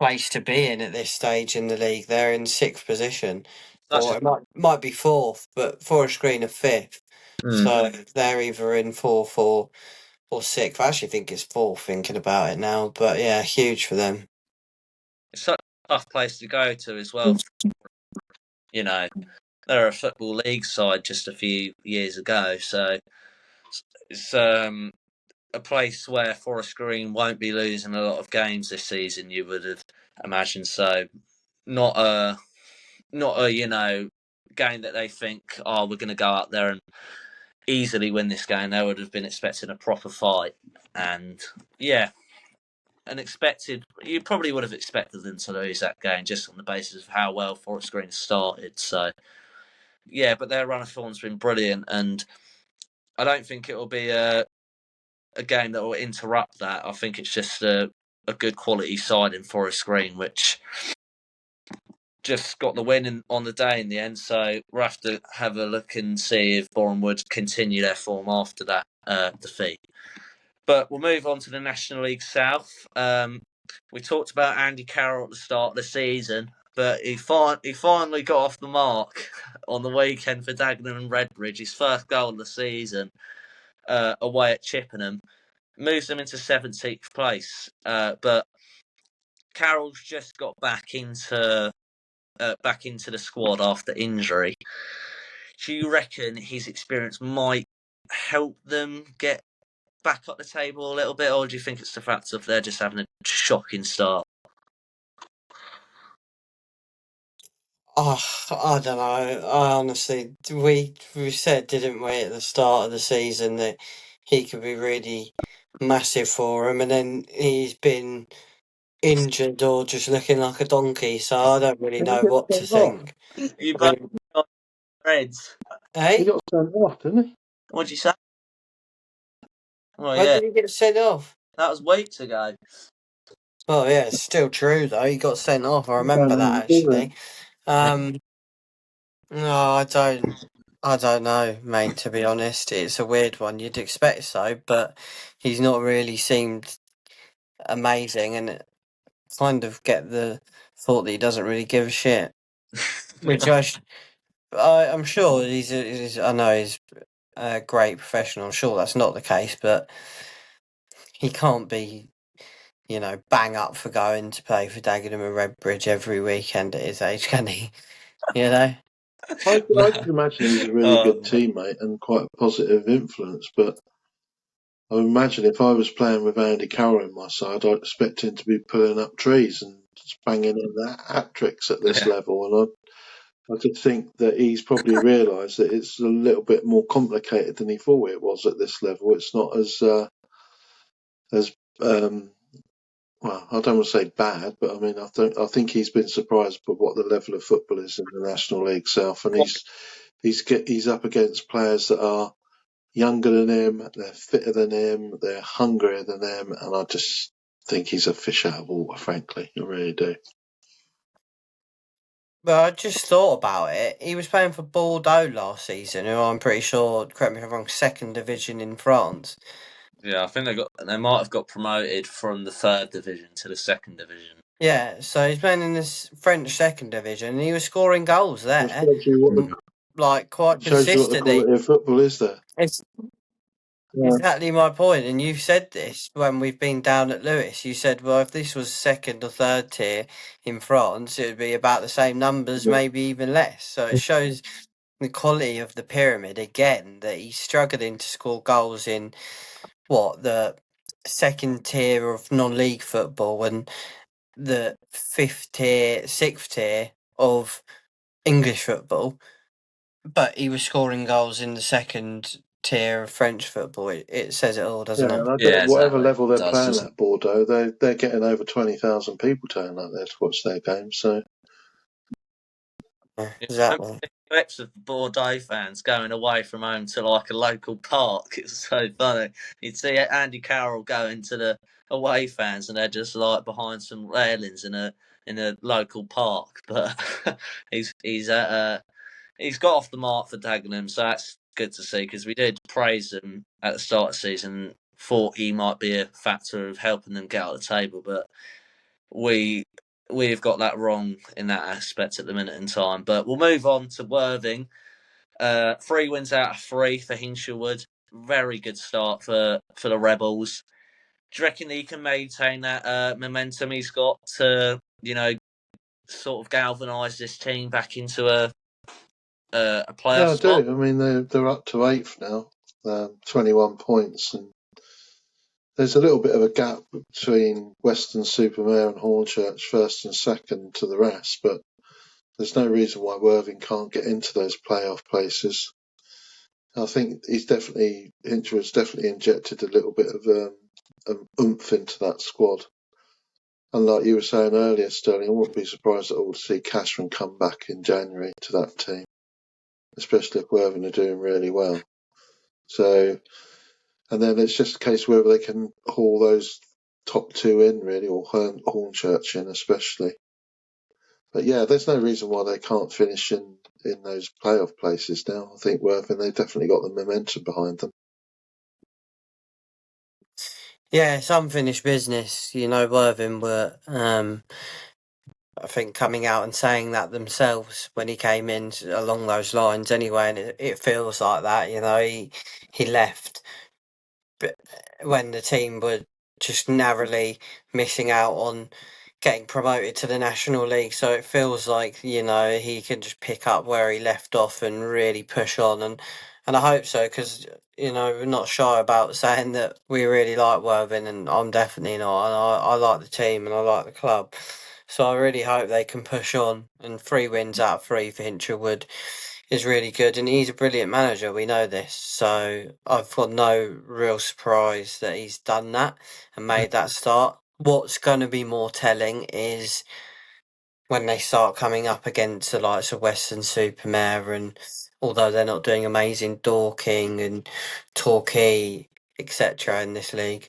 place to be in at this stage in the league. They're in sixth position, or it might be fourth, but Forest Green are fifth. So they're either in fourth or sixth. I actually think it's fourth, thinking about it now. But yeah, huge for them.
It's such a tough place to go to as well. You know, they're a football league side just a few years ago, so it's a place where Forest Green won't be losing a lot of games this season. You would have imagined so. Not a game that they think, oh, we're going to go out there and easily win this game. They would have been expecting a proper fight, and yeah, you probably would have expected them to lose that game just on the basis of how well Forest Green started. So yeah, but their run of form's been brilliant, and I don't think it will be a game that will interrupt that. I think it's just a good quality side in Forest Green, which just got the win on the day in the end. So we'll have to have a look and see if Boreham Wood continue their form after that defeat. But we'll move on to the National League South. We talked about Andy Carroll at the start of the season, but he finally got off the mark on the weekend for Dagenham and Redbridge. His first goal of the season away at Chippenham moves them into 17th place. But Carroll's just got back into the squad after injury. Do you reckon his experience might help them get back up the table a little bit, or do you think it's the fact of they're just having a shocking start?
Oh, I don't know. I honestly, we said, didn't we, at the start of the season that he could be really massive for him, and then he's been injured or just looking like a donkey. So I don't really know what to think.
You
I
both
mean,
got Reds.
He
hey,
got sent off, didn't he?
What'd you say? Oh
when
yeah,
did he get sent off?
that was weeks ago.
Oh yeah, it's still true though. He got sent off. I
I don't
remember that
remember doing
actually. No, I don't. I don't know, mate. To be honest, it's a weird one. You'd expect so, but he's not really seemed amazing, and kind of get the thought that he doesn't really give a shit. Which I'm sure I know he's a great professional. I'm sure that's not the case, but he can't be, bang up for going to play for Dagenham and Redbridge every weekend at his age, can he? You know.
I can imagine he's a really good teammate and quite a positive influence, but I imagine if I was playing with Andy Carroll in my side, I'd expect him to be pulling up trees and just banging in hat tricks at this level. And I could think that he's probably realised that it's a little bit more complicated than he thought it was at this level. It's not as well, I don't want to say bad, but I mean, I think he's been surprised by what the level of football is in the National League South, and he's up against players that are younger than him, they're fitter than him, they're hungrier than him, and I just think he's a fish out of water, frankly. I really do.
But I just thought about it. He was playing for Bordeaux last season, who I'm pretty sure, correct me if I'm wrong, second division in France.
Yeah, I think they might have got promoted from the third division to the second division.
Yeah, so he's playing in this French second division, and he was scoring goals there, like quite
Shows you what the
consistently.
quality of football is there.
It's exactly my point, and you've said this when we've been down at Lewis. You said, well, if this was second or third tier in France, it would be about the same numbers, maybe even less. So it shows the quality of the pyramid again, that he's struggling to score goals in the second tier of non-league football and the fifth tier, sixth tier of English football, but he was scoring goals in the second tier of French football. It says it all, doesn't it?
and
Yeah,
whatever
exactly.
level they're
It does,
playing
doesn't
at Bordeaux, they're getting over 20,000 people turning up there to watch their games. So
Yeah,
it? I remember
exactly.
seeing clips of Bordeaux fans going away from home to like a local park. It's so funny. You'd see Andy Carroll going to the away fans, and they're just like behind some railings in a local park. But he's got off the mark for Dagenham, so that's good to see because we did praise him at the start of the season. Thought he might be a factor of helping them get out of the table, but we've got that wrong in that aspect at the minute in time. But we'll move on to Worthing. 3 wins out of 3 for Hinshelwood. Very good start for the Rebels. Do you reckon he can maintain that momentum he's got to, sort of galvanise this team back into a playoff
yeah, I
spot?
do. I mean, they're up to 8th now, 21 points, and there's a little bit of a gap between Weston-super-Mare and Hornchurch, first and second to the rest, but there's no reason why Worthing can't get into those playoff places. I think Hinchwood's definitely injected a little bit of oomph into that squad. And like you were saying earlier, Sterling, I wouldn't be surprised at all to see Cashman come back in January to that team, especially if Worthing are doing really well. So, and then it's just a case whether they can haul those top 2 in, really, or Hornchurch in especially. But yeah, there's no reason why they can't finish in those playoff places now. I think Worthing, they've definitely got the momentum behind them.
Yeah, it's unfinished business. Worthing were, I think, coming out and saying that themselves when he came in along those lines anyway, and it feels like that. He left when the team were just narrowly missing out on getting promoted to the National League. So it feels like, he can just pick up where he left off and really push on. And I hope so, because, we're not shy about saying that we really like Worthing, and I'm definitely not. And I like the team and I like the club. So I really hope they can push on. And 3 wins out of 3 for Hinshelwood is really good, and he's a brilliant manager. We know this, so I've got no real surprise that he's done that and made that start. What's going to be more telling is when they start coming up against the likes of Weston-super-Mare, and although they're not doing amazing, Dorking and Torquay, etc. in this league.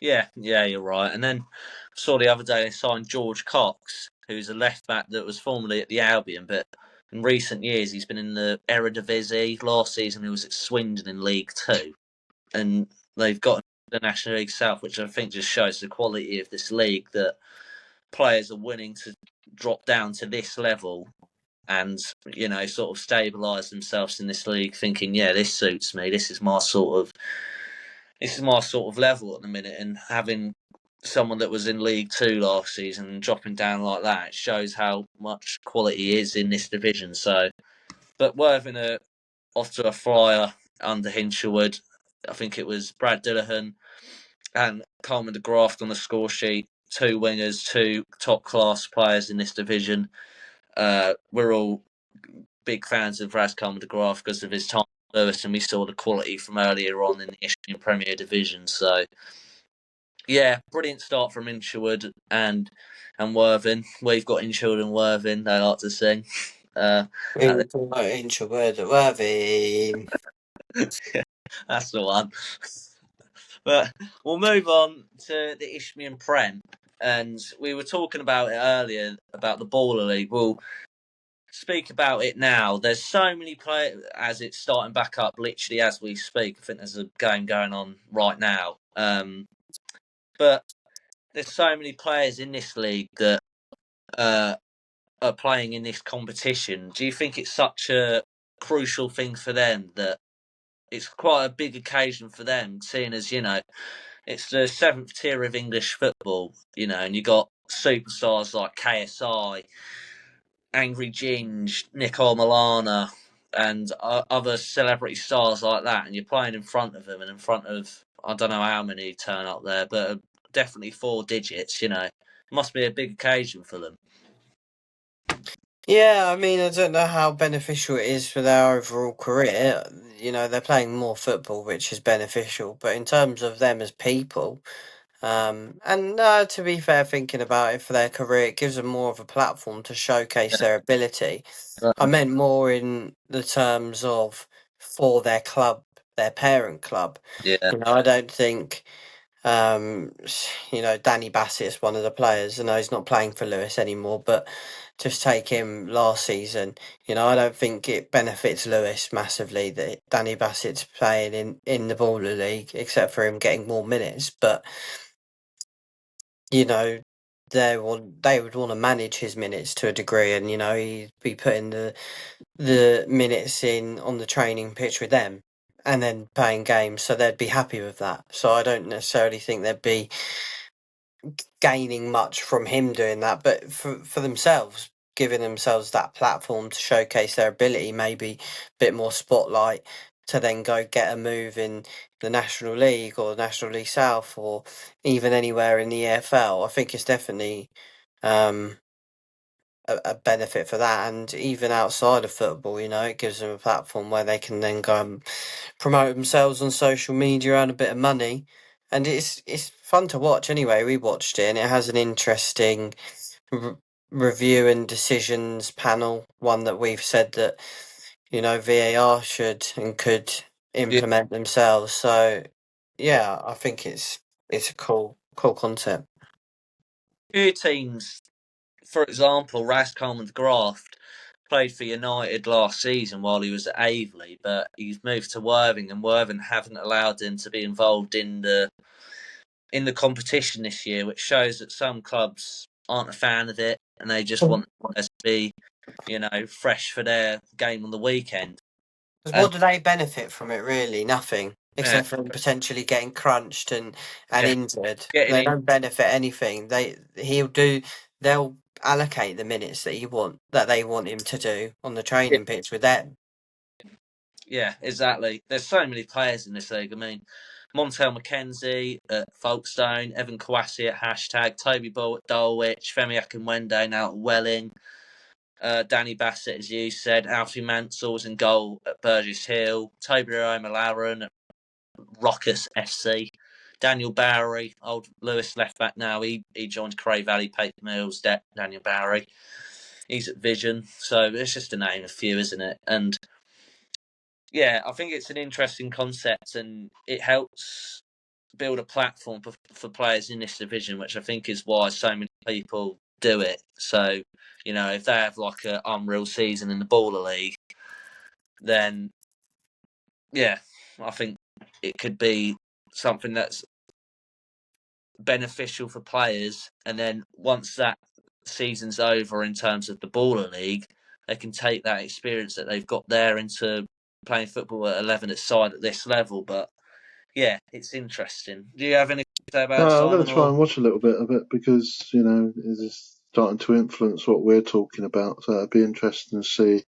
Yeah, you're right. And then saw the other day they signed George Cox, who's a left back that was formerly at the Albion, but in recent years he's been in the Eredivisie. Last season he was at Swindon in League Two, and they've got the National League South, which I think just shows the quality of this league, that players are willing to drop down to this level and sort of stabilise themselves in this league, thinking, yeah, this suits me. This is my sort of level at the minute, and having someone that was in League Two last season and dropping down like that, it shows how much quality is in this division. So, but Worthing are off to a flyer under Hinshelwood. I think it was Brad Dillahan and Coleman de Graft on the score sheet. 2 wingers, 2 top class players in this division. We're all big fans of Raz Coleman de Graft because of his time at Lewis, and we saw the quality from earlier on in the Isthmian Premier Division. So, yeah, brilliant start from Hinshelwood and Worthing. We've got Hinshelwood and Worthing, they like to sing.
Hinshelwood, Worthing.
That's the one. But we'll move on to the Isthmian Prem. And we were talking about it earlier, about the Baller League. We'll speak about it now. There's so many players, as it's starting back up literally as we speak. I think there's a game going on right now. But there's so many players in this league that are playing in this competition. Do you think it's such a crucial thing for them that it's quite a big occasion for them, seeing as, it's the 7th tier of English football, and you got superstars like KSI, Angry Ginge, Nicole Milana, and other celebrity stars like that, and you're playing in front of them and in front of, I don't know how many turn up there, but definitely 4 digits, It must be a big occasion for them.
Yeah, I mean, I don't know how beneficial it is for their overall career. You know, they're playing more football, which is beneficial. But in terms of them as people, and to be fair, thinking about it for their career, it gives them more of a platform to showcase their ability. I meant more in the terms of for their club, their parent club.
Yeah.
You know, I don't think. You know, Danny Bassett's one of the players. I know he's not playing for Lewis anymore, but just take him last season. You know, I don't think it benefits Lewis massively that Danny Bassett's playing in the Baller League, except for him getting more minutes. But you know, they would want to manage his minutes to a degree, and you know, he'd be putting the minutes in on the training pitch with them. And then playing games, so they'd be happy with that. So I don't necessarily think they'd be gaining much from him doing that, but for themselves, giving themselves that platform to showcase their ability, maybe a bit more spotlight to then go get a move in the National League or the National League South or even anywhere in the EFL. I think it's definitely um, a benefit for that, and even outside of football, you know, it gives them a platform where they can then go and promote themselves on social media, earn a bit of money, and it's fun to watch. Anyway, we watched it, and it has an interesting review and decisions panel. One that we've said that you know VAR should and could implement themselves. So yeah, I think it's a cool concept.
Few teams, for example, Ras Coleman Graft played for United last season while he was at Aveley, but he's moved to Worthing, and Worthing haven't allowed him to be involved in the competition this year, which shows that some clubs aren't a fan of it and they just want us to be, you know, fresh for their game on the weekend.
Because
And
what do they benefit from it? Really, nothing.
yeah,
Except for potentially getting crunched and
yeah,
injured.
getting
They
in.
don't benefit anything. They'll allocate the minutes that they want him to do on the training pitch with them.
Yeah, exactly. There's so many players in this league. I mean, Montel McKenzie at Folkestone, Evan Kouassi at Hashtag, Toby Ball at Dulwich, Femi Akinwende now at Welling, Danny Bassett, as you said, Alfie Mansell's in goal at Burgess Hill, Toby O'Malaren at Rockers FC, Daniel Bowery, old Lewis left back now. He joined Cray Valley Paper Mills. Daniel Bowery, he's at Vision. So it's just to name a few, isn't it? And yeah, I think it's an interesting concept, and it helps build a platform for players in this division, which I think is why so many people do it. So, you know, if they have like an unreal season in the Baller League, then yeah, I think it could be something that's beneficial for players. And then once that season's over in terms of the Baller League, they can take that experience that they've got there into playing football at 11 aside at this level. But yeah, it's interesting. Do you have anything to say about it,
I'm going
Simon?
to try
Or
and watch a little bit of it because it's starting to influence what we're talking about. So it'd be interesting to see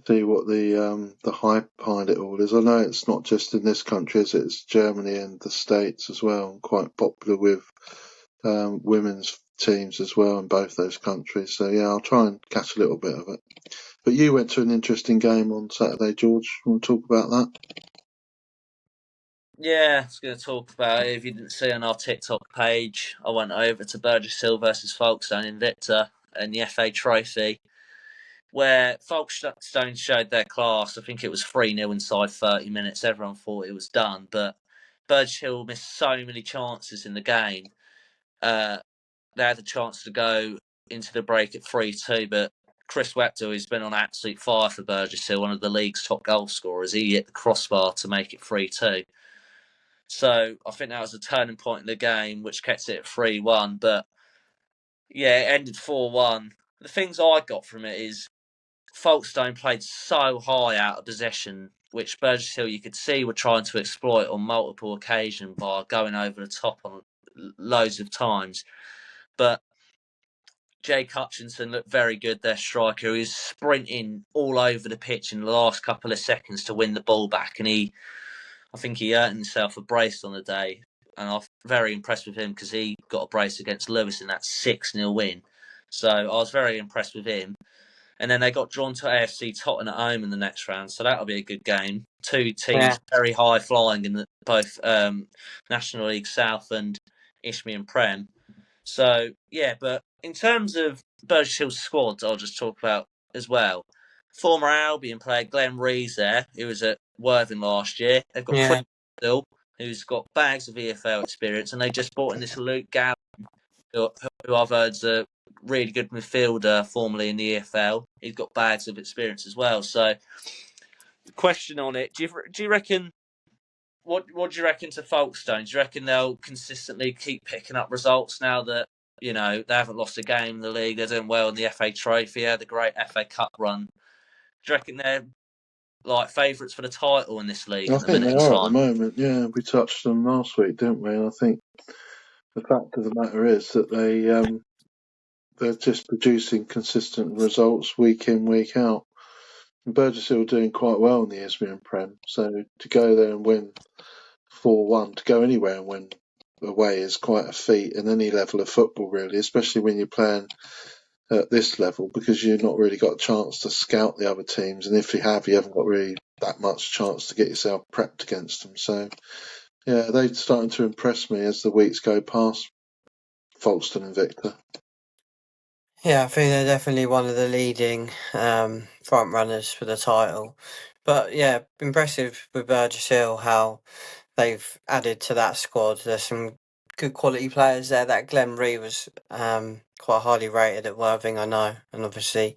what the hype behind it all is. I know it's not just in this country, is it? It's Germany and the States as well. Quite popular with women's teams as well in both those countries. So yeah, I'll try and catch a little bit of it. But you went to an interesting game on Saturday, George. Want to talk about that?
yeah, I was going to talk about it. If you didn't see on our TikTok page, I went over to Burgess Hill versus Folkestone in Victor and the FA Trophy, where Folkestone showed their class. I think it was 3-0 inside 30 minutes. Everyone thought it was done, but Burgess Hill missed so many chances in the game. They had the chance to go into the break at 3-2, but Chris Weptel, who's been on absolute fire for Burgess Hill, one of the league's top goal scorers, he hit the crossbar to make it 3-2. So I think that was a turning point in the game, which kept it at 3-1. But yeah, it ended 4-1. The things I got from it is Folkestone played so high out of possession, which Burgess Hill you could see were trying to exploit on multiple occasions by going over the top on loads of times. But Jake Hutchinson looked very good, their striker. He was sprinting all over the pitch in the last couple of seconds to win the ball back, and I think he earned himself a brace on the day, and I'm very impressed with him because he got a brace against Lewis in that 6-0 win. So I was very impressed with him. And then they got drawn to AFC Tottenham at home in the next round, so that'll be a good game. Two teams very high flying in both National League South and Isthmian Prem. So yeah, but in terms of Burgess Hill's squad, I'll just talk about as well. Former Albion player Glenn Rees there, who was at Worthing last year. They've got Prem still, who's got bags of EFL experience, and they just brought in this Luke Gallen, who I've heard's a really good midfielder, formerly in the EFL. He's got bags of experience as well. So, question on it: do you reckon? What do you reckon to Folkestone? Do you reckon they'll consistently keep picking up results now that they haven't lost a game in the league? They're doing well in the FA Trophy. They had a great FA Cup run. Do you reckon they're like favourites for the title in this league
I
at the
think
minute
they
in
are at the
time?
moment. Yeah, we touched on them last week, didn't we? And I think the fact of the matter is that they're just producing consistent results week in, week out. And Burgess Hill are doing quite well in the Isthmian Prem, so to go there and win 4-1, to go anywhere and win away is quite a feat in any level of football, really, especially when you're playing at this level, because you've not really got a chance to scout the other teams, and if you have, you haven't got really that much chance to get yourself prepped against them. So yeah, they're starting to impress me as the weeks go past, Folkestone and Victor.
Yeah, I think they're definitely one of the leading front runners for the title. But yeah, impressive with Burgess Hill how they've added to that squad. There's some good quality players there. That Glenn Ree was quite highly rated at Worthing, I know, and obviously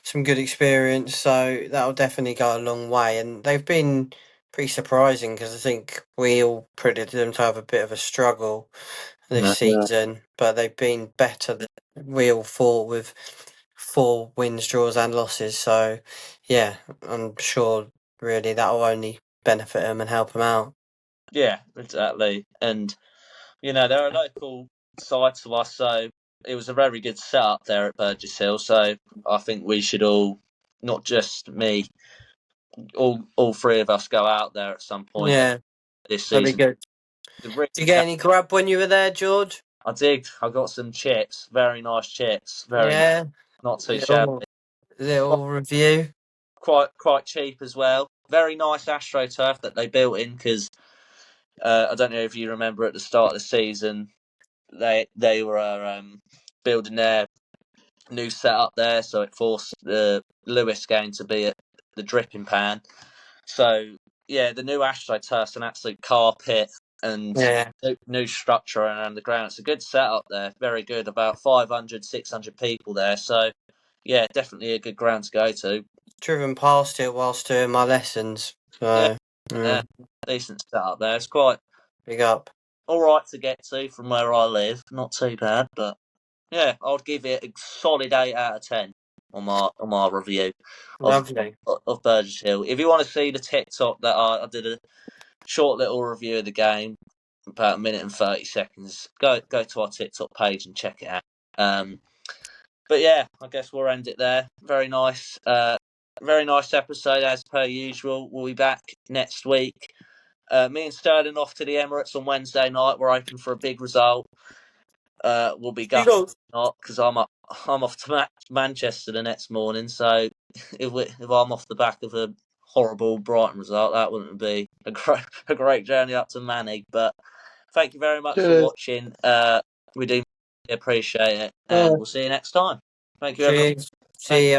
some good experience. So that'll definitely go a long way. And they've been pretty surprising because I think we all predicted them to have a bit of a struggle this season, but they've been better than we all thought with 4 wins, draws, and losses. So yeah, I'm sure really that will only benefit them and help them out.
Yeah, exactly. And they're a local side to us, so it was a very good setup there at Burgess Hill. So I think we should all, not just me, all three of us go out there at some point
Yeah,
this
that'd be
season.
good. Did you get any grub when you were there, George?
I did. I got some chips. Very nice chips. Very nice.
Yeah,
Not too shabby.
little review.
Quite cheap as well. Very nice AstroTurf that they built in, because I don't know if you remember at the start of the season, they were building their new setup there, so it forced the Lewis game to be at the dripping pan. So yeah, the new AstroTurf's an absolute carpet and new structure around the ground. It's a good setup there, very good. About 500, 600 people there. So yeah, definitely a good ground to go to.
Driven past it whilst doing my lessons. So
yeah, decent setup there. It's quite
big up.
All right to get to from where I live. Not too bad, but yeah, I'd give it a solid 8 out of 10 on my review of Burgess Hill. If you want to see the TikTok that I did a short little review of the game, about a minute and 30 seconds, go to our TikTok page and check it out. But yeah, I guess we'll end it there. Very nice episode as per usual. We'll be back next week. Me and Sterling off to the Emirates on Wednesday night. We're hoping for a big result. We'll be gutted not, because I'm off to Manchester the next morning. So if I'm off the back of a horrible Brighton result, that wouldn't be a great journey up to Manning. But thank you very much for watching. We do appreciate it, and we'll see you next time. Thank you, everyone.
See ya.